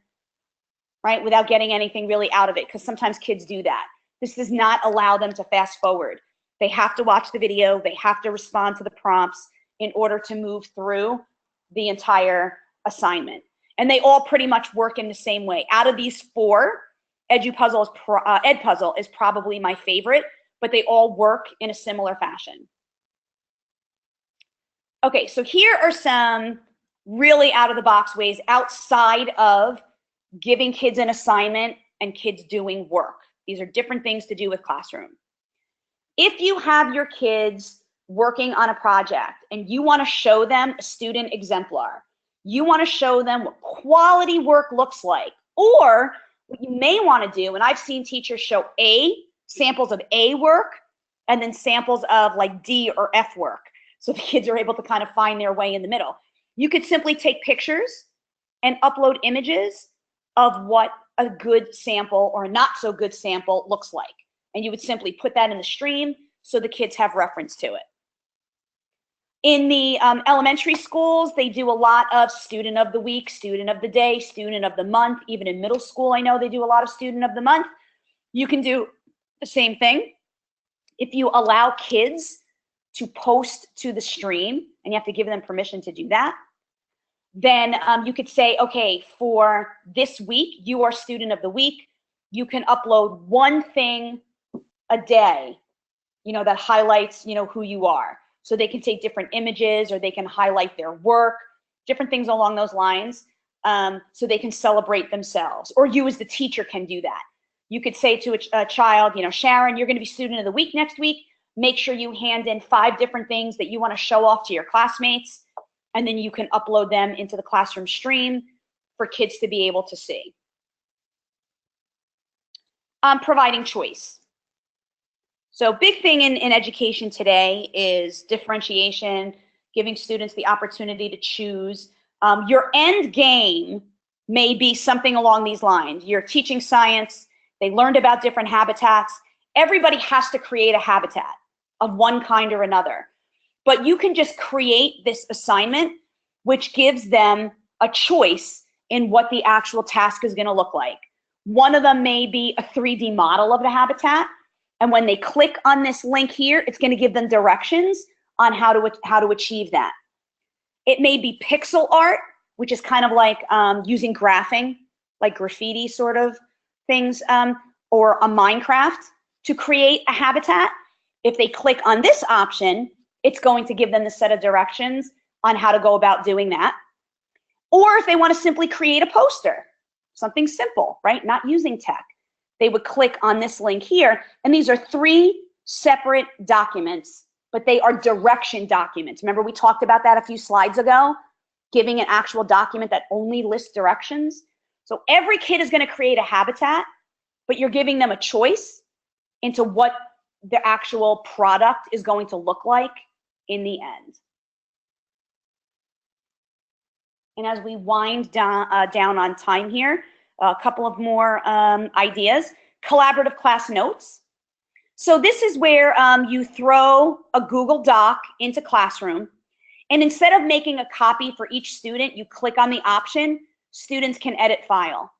right, without getting anything really out of it, because sometimes kids do that. This does not allow them to fast forward. They have to watch the video. They have to respond to the prompts in order to move through the entire assignment. And they all pretty much work in the same way. Out of these four, Edpuzzle is probably my favorite, but they all work in a similar fashion. Okay, so here are some really out-of-the-box ways outside of giving kids an assignment and kids doing work. These are different things to do with Classroom. If you have your kids working on a project and you want to show them a student exemplar, you want to show them what quality work looks like, or what you may want to do, and I've seen teachers show samples of A work and then samples of like D or F work. So the kids are able to kind of find their way in the middle. You could simply take pictures and upload images of what a good sample or a not so good sample looks like. And you would simply put that in the stream so the kids have reference to it. In the elementary schools, they do a lot of student of the week, student of the day, student of the month. Even in middle school, I know they do a lot of student of the month. You can do the same thing. If you allow kids to post to the stream, and you have to give them permission to do that, then you could say, okay, for this week, you are student of the week. You can upload one thing a day, that highlights, who you are. So they can take different images, or they can highlight their work, different things along those lines. so they can celebrate themselves. Or you as the teacher can do that. You could say to a child, you know, Sharon, you're going to be student of the week next week. Make sure you hand in 5 different things that you want to show off to your classmates, and then you can upload them into the classroom stream for kids to be able to see. Providing choice. So big thing in education today is differentiation, giving students the opportunity to choose. Your end game may be something along these lines. You're teaching science, they learned about different habitats. Everybody has to create a habitat of one kind or another. But you can just create this assignment, which gives them a choice in what the actual task is going to look like. One of them may be a 3D model of the habitat. And when they click on this link here, it's going to give them directions on how to achieve that. It may be pixel art, which is kind of like using graphing, like graffiti sort of things, or a Minecraft to create a habitat. If they click on this option, it's going to give them the set of directions on how to go about doing that. Or if they want to simply create a poster, something simple, right? Not using tech. They would click on this link here, and these are 3 separate documents, but they are direction documents. Remember we talked about that a few slides ago, giving an actual document that only lists directions. So every kid is going to create a habitat, but you're giving them a choice into what the actual product is going to look like in the end. And as we wind down on time here, a couple of more ideas. Collaborative class notes. So this is where you throw a Google Doc into Classroom, and instead of making a copy for each student, you click on the option, students can edit file.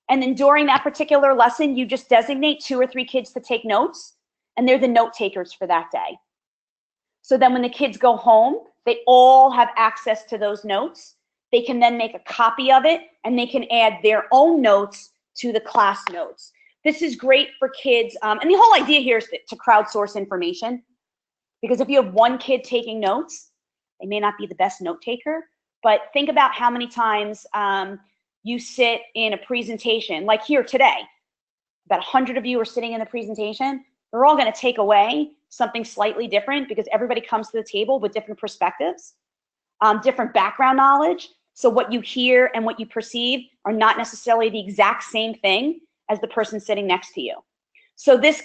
And then during that particular lesson, you just designate 2 or 3 kids to take notes, and they're the note takers for that day. So then when the kids go home, they all have access to those notes. They can then make a copy of it, and they can add their own notes to the class notes. This is great for kids, and the whole idea here is to crowdsource information, because if you have one kid taking notes, they may not be the best note taker, but think about how many times you sit in a presentation, like here today, about 100 of you are sitting in the presentation. They're all going to take away something slightly different because everybody comes to the table with different perspectives, different background knowledge. So what you hear and what you perceive are not necessarily the exact same thing as the person sitting next to you. So this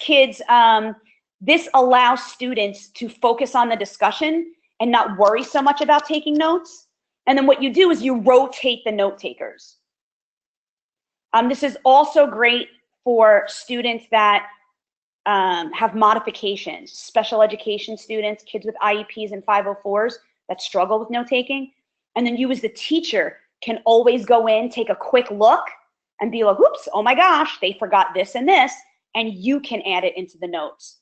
allows students to focus on the discussion and not worry so much about taking notes. And then what you do is you rotate the note takers. This is also great for students that have modifications, special education students, kids with IEPs and 504s that struggle with note taking. And then you as the teacher can always go in, take a quick look and be like, oops, oh my gosh, they forgot this and this, and you can add it into the notes.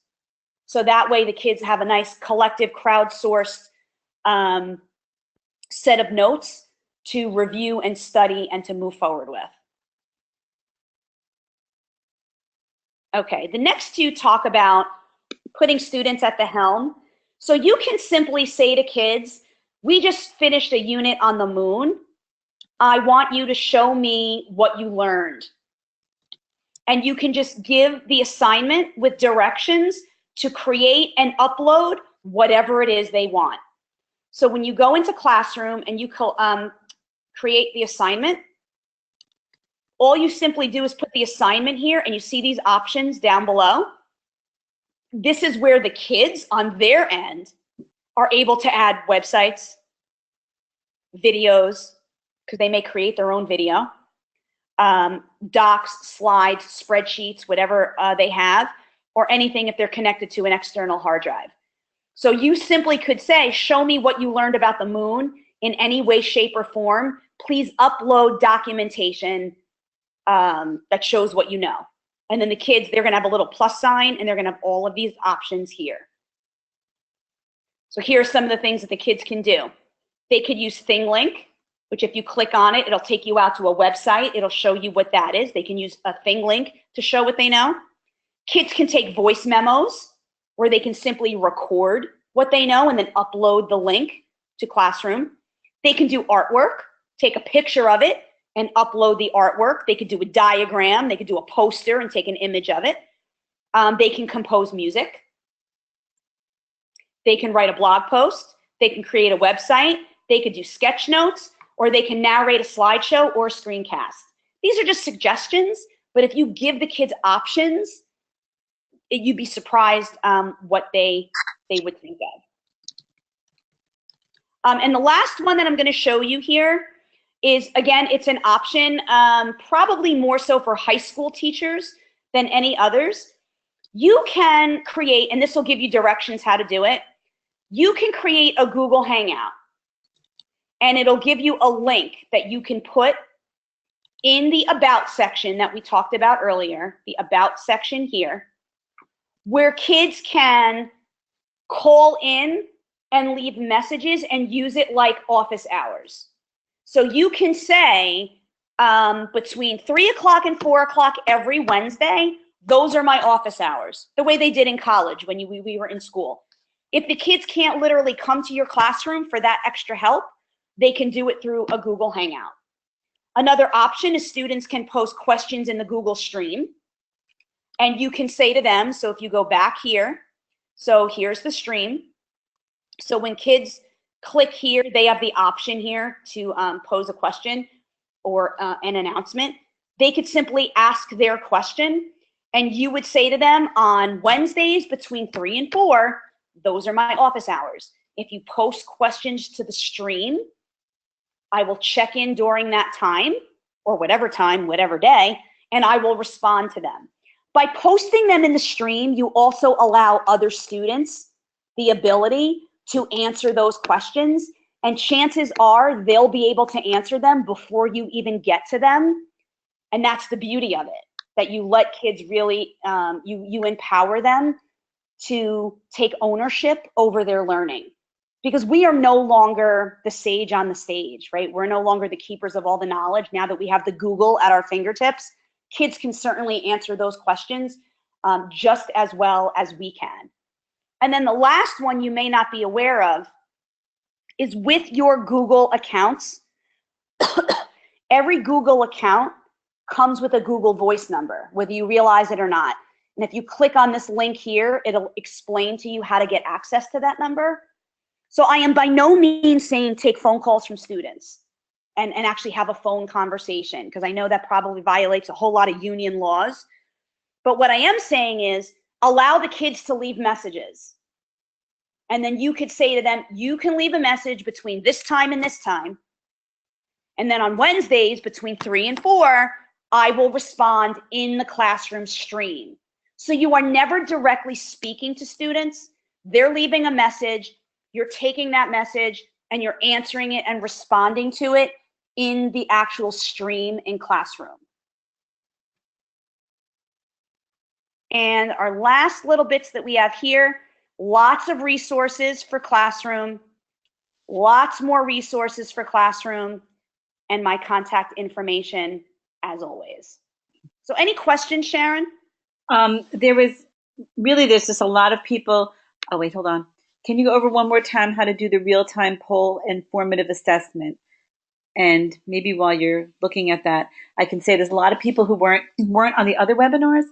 So that way the kids have a nice collective crowdsourced set of notes to review and study and to move forward with. Okay, the next two talk about putting students at the helm. So you can simply say to kids, we just finished a unit on the moon. I want you to show me what you learned. And you can just give the assignment with directions to create and upload whatever it is they want. So when you go into Classroom and you create the assignment, all you simply do is put the assignment here, and you see these options down below. This is where the kids on their end are able to add websites, videos, because they may create their own video, docs, slides, spreadsheets, whatever they have, or anything if they're connected to an external hard drive. So you simply could say, show me what you learned about the moon in any way, shape, or form. Please upload documentation that shows what you know. And then the kids, they're going to have a little plus sign, and they're going to have all of these options here. So here are some of the things that the kids can do. They could use ThingLink, which if you click on it, it'll take you out to a website. It'll show you what that is. They can use a ThingLink to show what they know. Kids can take voice memos, where they can simply record what they know and then upload the link to Classroom. They can do artwork, take a picture of it and upload the artwork. They could do a diagram. They could do a poster and take an image of it. They can compose music. They can write a blog post. They can create a website. They could do sketch notes, or they can narrate a slideshow or a screencast. These are just suggestions, but if you give the kids options, you'd be surprised what they would think of. And the last one that I'm going to show you here is, again, it's an option, probably more so for high school teachers than any others. You can create, and this will give you directions how to do it. You can create a Google Hangout, and it'll give you a link that you can put in the About section that we talked about earlier, the About section here, where kids can call in and leave messages and use it like office hours. So you can say between 3 o'clock and 4 o'clock every Wednesday, those are my office hours, the way they did in college when we were in school. If the kids can't literally come to your classroom for that extra help, they can do it through a Google Hangout. Another option is students can post questions in the Google Stream, and you can say to them, so if you go back here, so here's the stream. So when kids click here, they have the option here to pose a question or an announcement. They could simply ask their question, and you would say to them, on Wednesdays between 3 and 4, those are my office hours. If you post questions to the stream, I will check in during that time, or whatever time, whatever day, and I will respond to them. By posting them in the stream, you also allow other students the ability to answer those questions, and chances are they'll be able to answer them before you even get to them. And that's the beauty of it, that you let kids really, you empower them to take ownership over their learning. Because we are no longer the sage on the stage, right? We're no longer the keepers of all the knowledge. Now that we have the Google at our fingertips, kids can certainly answer those questions just as well as we can. And then the last one you may not be aware of is with your Google accounts. Every Google account comes with a Google Voice number, whether you realize it or not. And if you click on this link here, it'll explain to you how to get access to that number. So I am by no means saying take phone calls from students and actually have a phone conversation, because I know that probably violates a whole lot of union laws. But what I am saying is allow the kids to leave messages. And then you could say to them, you can leave a message between this time and this time. And then on Wednesdays between 3 and 4, I will respond in the classroom stream. So you are never directly speaking to students. They're leaving a message. You're taking that message and you're answering it and responding to it in the actual stream in classroom. And our last little bits that we have here, lots of resources for classroom, lots more resources for classroom, and my contact information as always. So any questions, Sharon? There's just a lot of people. Oh, wait, hold on. Can you go over one more time how to do the real-time poll and formative assessment? And maybe while you're looking at that, I can say there's a lot of people who weren't on the other webinars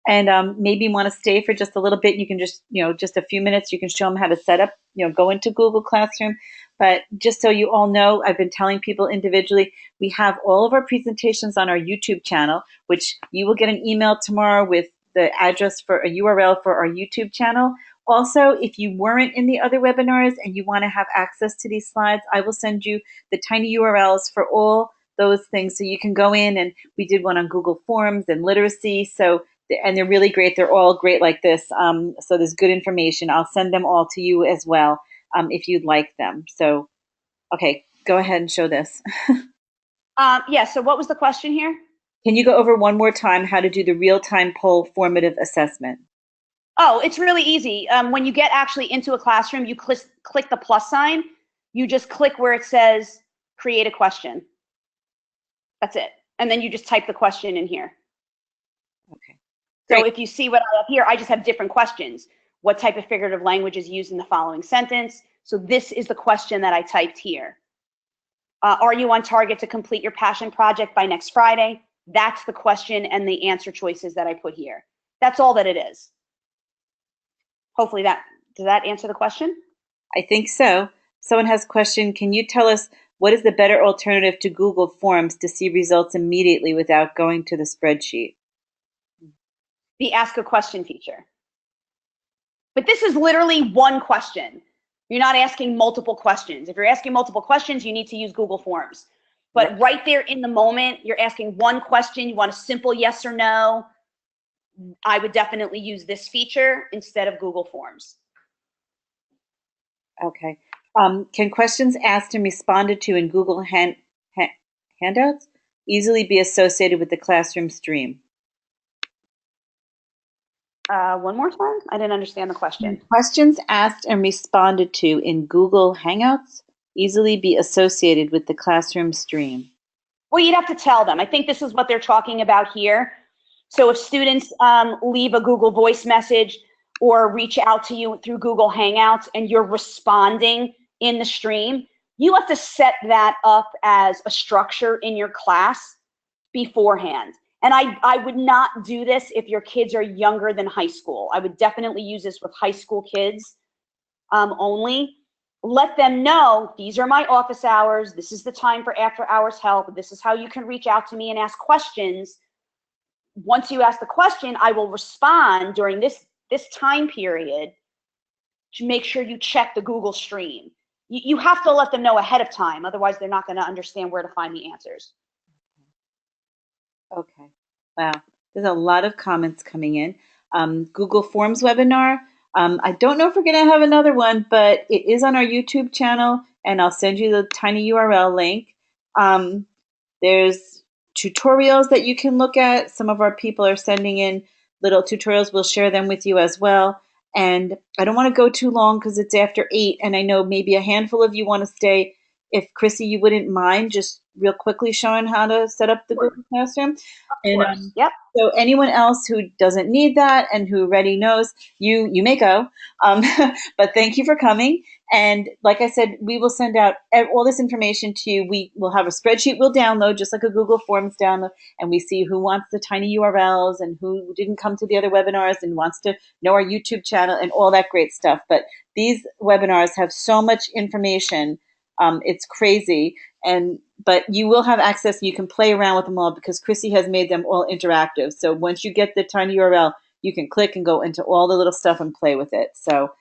and maybe want to stay for just a little bit. You can just, just a few minutes, you can show them how to set up, go into Google Classroom. But just so you all know, I've been telling people individually, we have all of our presentations on our YouTube channel, which you will get an email tomorrow with the address for a URL for our YouTube channel. Also, if you weren't in the other webinars and you want to have access to these slides, I will send you the tiny URLs for all those things. So you can go in, and we did one on Google Forms and literacy. And they're really great. They're all great like this. So there's good information. I'll send them all to you as well if you'd like them. So, okay, go ahead and show this. Yeah, so what was the question here? Can you go over one more time how to do the real-time poll formative assessment? Oh, it's really easy. When you get actually into a classroom, you click the plus sign. You just click where it says create a question. That's it. And then you just type the question in here. Okay. So if you see what I have here, I just have different questions. What type of figurative language is used in the following sentence? So this is the question that I typed here. Are you on target to complete your passion project by next Friday? That's the question and the answer choices that I put here. That's all that it is. Hopefully does that answer the question? I think so. Someone has a question. Can you tell us what is the better alternative to Google Forms to see results immediately without going to the spreadsheet? The ask a question feature. But this is literally one question. You're not asking multiple questions. If you're asking multiple questions, you need to use Google Forms. But right there in the moment, you're asking one question, you want a simple yes or no, I would definitely use this feature instead of Google Forms. Okay. Can questions asked and responded to in Google Handouts easily be associated with the classroom stream? One more time? I didn't understand the question. Can questions asked and responded to in Google Hangouts easily be associated with the classroom stream? Well, you'd have to tell them. I think this is what they're talking about here. So if students leave a Google Voice message or reach out to you through Google Hangouts and you're responding in the stream, you have to set that up as a structure in your class beforehand. And I would not do this if your kids are younger than high school. I would definitely use this with high school kids only. Let them know, these are my office hours. This is the time for after hours help. This is how you can reach out to me and ask questions. Once you ask the question, I will respond during this time period to make sure you check the Google stream. You have to let them know ahead of time. Otherwise, they're not going to understand where to find the answers. Okay. Wow. There's a lot of comments coming in. Google Forms webinar. I don't know if we're going to have another one, but it is on our YouTube channel, and I'll send you the tiny URL link. There's tutorials that you can look at. Some of our people are sending in little tutorials. We'll share them with you as well. And I don't want to go too long because it's after 8, and I know maybe a handful of you want to stay. If Chrissy, you wouldn't mind just real quickly showing how to set up the Google Classroom. And Yep. so anyone else who doesn't need that and who already knows, you may go. But thank you for coming. And like I said, we will send out all this information to you. We will have a spreadsheet we'll download, just like a Google Forms download, and we see who wants the tiny URLs and who didn't come to the other webinars and wants to know our YouTube channel and all that great stuff. But these webinars have so much information. It's crazy. But you will have access. You can play around with them all because Chrissy has made them all interactive. So once you get the tiny URL, you can click and go into all the little stuff and play with it. So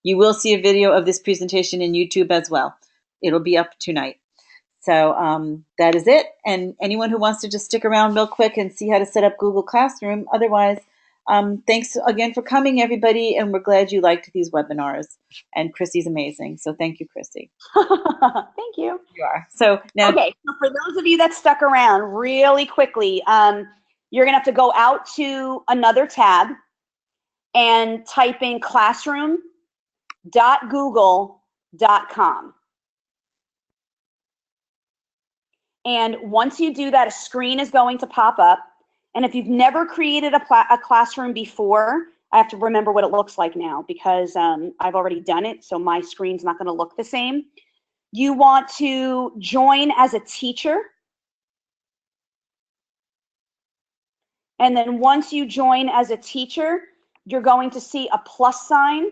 you will see a video of this presentation in YouTube as well. It'll be up tonight. So that is it. And anyone who wants to just stick around real quick and see how to set up Google Classroom. Otherwise, thanks again for coming, everybody. And we're glad you liked these webinars. And Chrissy's amazing. So thank you, Chrissy. Thank you. You are. So now, okay, so for those of you that stuck around really quickly, you're going to have to go out to another tab and type in classroom.google.com. And once you do that, a screen is going to pop up. And if you've never created a classroom before, I have to remember what it looks like now because I've already done it, so my screen's not going to look the same. You want to join as a teacher. And then once you join as a teacher, you're going to see a plus sign.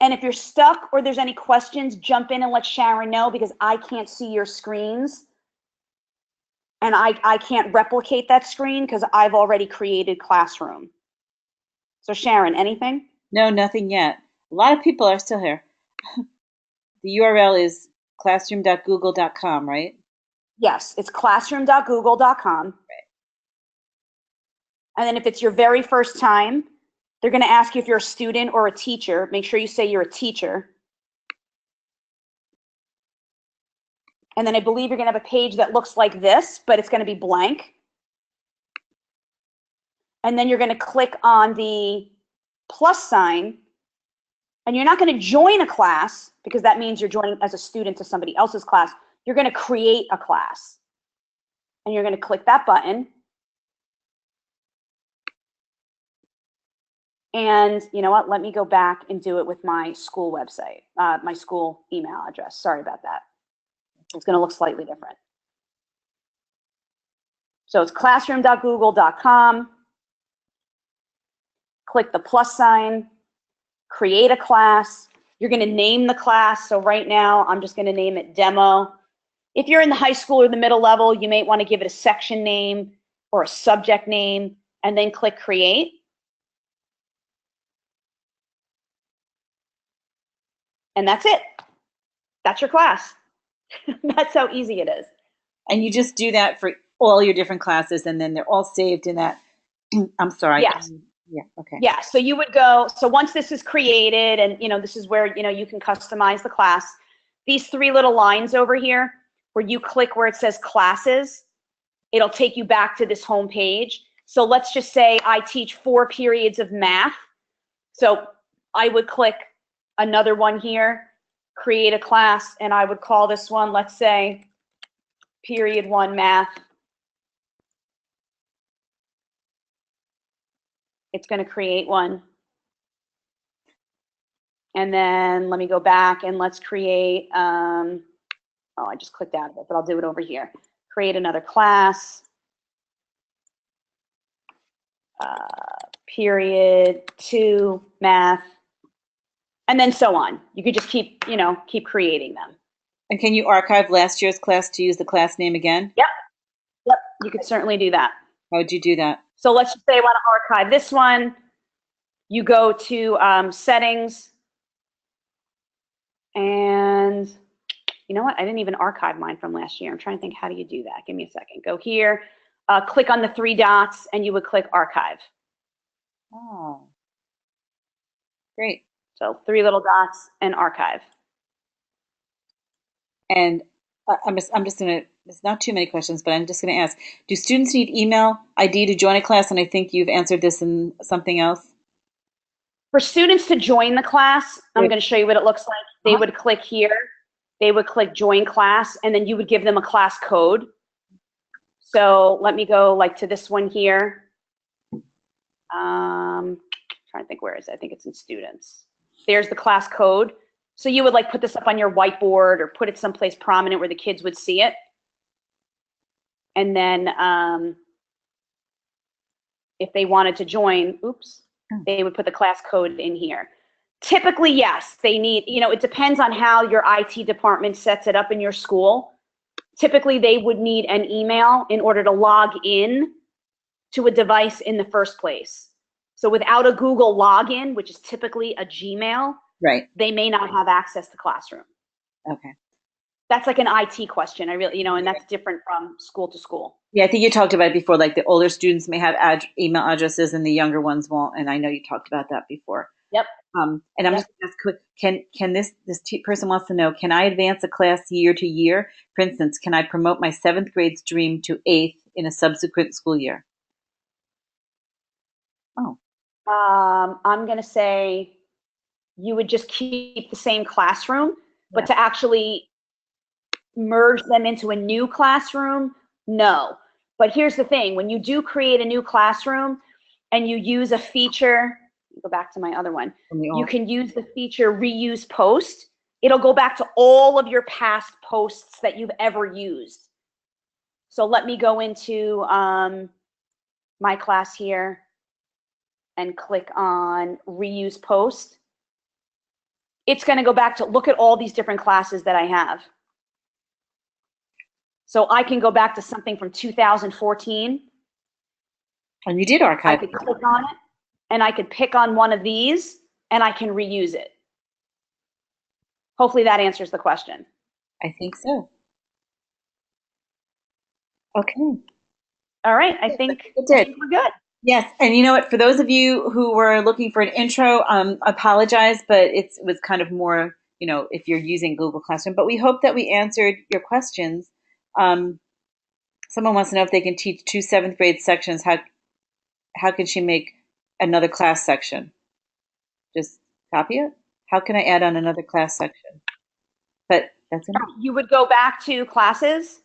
And if you're stuck or there's any questions, jump in and let Sharon know because I can't see your screens. And I can't replicate that screen because I've already created Classroom. So Sharon, anything? No, nothing yet. A lot of people are still here. The URL is classroom.google.com, right? Yes, it's classroom.google.com. Right. And then if it's your very first time, they're going to ask you if you're a student or a teacher. Make sure you say you're a teacher. And then I believe you're going to have a page that looks like this, but it's going to be blank. And then you're going to click on the plus sign. And you're not going to join a class because that means you're joining as a student to somebody else's class. You're going to create a class. And you're going to click that button. And you know what? Let me go back and do it with my school website, my school email address. Sorry about that. It's going to look slightly different. So it's classroom.google.com. Click the plus sign, create a class. You're going to name the class. So right now, I'm just going to name it demo. If you're in the high school or the middle level, you may want to give it a section name or a subject name, and then click create. And that's it. That's your class. That's how easy it is. And you just do that for all your different classes, and then they're all saved in that. I'm sorry. Yes. Yeah. Okay. Yeah. So you would go. So once this is created, and this is where you can customize the class. These three little lines over here, where you click where it says classes, it'll take you back to this home page. So let's just say I teach 4 periods of math. So I would click another one here, create a class, and I would call this one, let's say, period 1 math. It's going to create one. And then let me go back and let's create, I just clicked out of it, but I'll do it over here. Create another class, period 2 math, and then so on. You could just keep creating them. And can you archive last year's class to use the class name again? Yep, you could certainly do that. How would you do that? So let's just say I want to archive this one. You go to settings, and you know what? I didn't even archive mine from last year. I'm trying to think, how do you do that? Give me a second. Go here, click on the 3 dots, and you would click archive. Oh, great. So 3 little dots and archive. And I'm just going to, there's not too many questions, but I'm just going to ask, do students need email ID to join a class? And I think you've answered this in something else. For students to join the class, I'm going to show you what it looks like. They would click here. They would click join class, and then you would give them a class code. So let me go like to this one here. Trying to think, where is it? I think it's in students. There's the class code. So you would like put this up on your whiteboard or put it someplace prominent where the kids would see it. And then if they wanted to join, they would put the class code in here. Typically, yes, they need, it depends on how your IT department sets it up in your school. Typically, they would need an email in order to log in to a device in the first place. So without a Google login, which is typically a Gmail, right, they may not have access to Classroom. Okay. That's like an IT question. I really, and that's different from school to school. Yeah, I think you talked about it before, like the older students may have email addresses and the younger ones won't. And I know you talked about that before. Yep. And I'm just going to ask, can this person wants to know, can I advance a class year to year? For instance, can I promote my 7th grade stream to 8th in a subsequent school year? Oh. I'm going to say you would just keep the same classroom, but to actually merge them into a new classroom, no. But here's the thing, when you do create a new classroom and you use a feature, go back to my other one, you can use the feature reuse post. It'll go back to all of your past posts that you've ever used. So let me go into my class here and click on reuse post. It's going to go back to look at all these different classes that I have. So I can go back to something from 2014. And you did archive. I could click on it, and I could pick on one of these, and I can reuse it. Hopefully that answers the question. I think so. Okay. All right. I think we're good. Yes. And you know what? For those of you who were looking for an intro, apologize, but it was kind of more, if you're using Google Classroom. But we hope that we answered your questions. Someone wants to know if they can teach 2 7th grade sections. How can she make another class section? Just copy it? How can I add on another class section? But that's enough. You would go back to classes,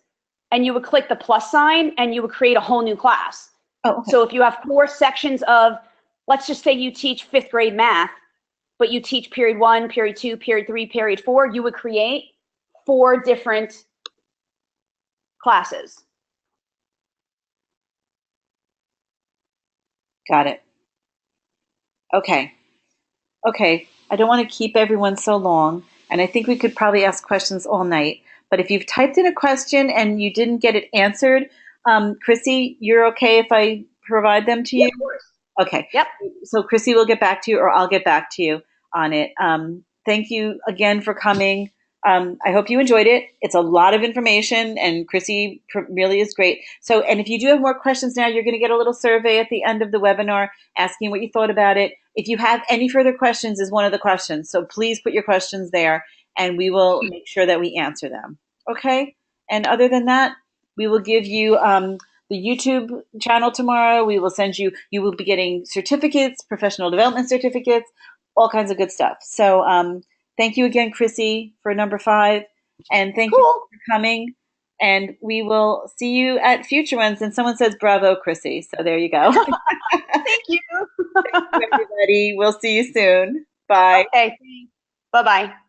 and you would click the plus sign, and you would create a whole new class. Oh, okay. So if you have 4 sections of, let's just say you teach 5th grade math, but you teach period 1, period 2, period 3, period 4, you would create 4 different classes. Got it. Okay. Okay. I don't want to keep everyone so long, and I think we could probably ask questions all night. But if you've typed in a question and you didn't get it answered, Chrissy, you're okay if I provide them to you? Yeah, of course. Okay. Yep. So Chrissy will get back to you, or I'll get back to you on it. Thank you again for coming. I hope you enjoyed it. It's a lot of information, and Chrissy really is great. So, and if you do have more questions now, you're going to get a little survey at the end of the webinar asking what you thought about it. If you have any further questions, is one of the questions. So please put your questions there, and we will make sure that we answer them. Okay? And other than that, we will give you the YouTube channel tomorrow. We will send you, you will be getting certificates, professional development certificates, all kinds of good stuff. So thank you again, Chrissy, for number 5. And thank you for coming. And we will see you at future ones. And someone says, bravo, Chrissy. So there you go. Thank you. Thank you, everybody. We'll see you soon. Bye. Okay. Bye-bye.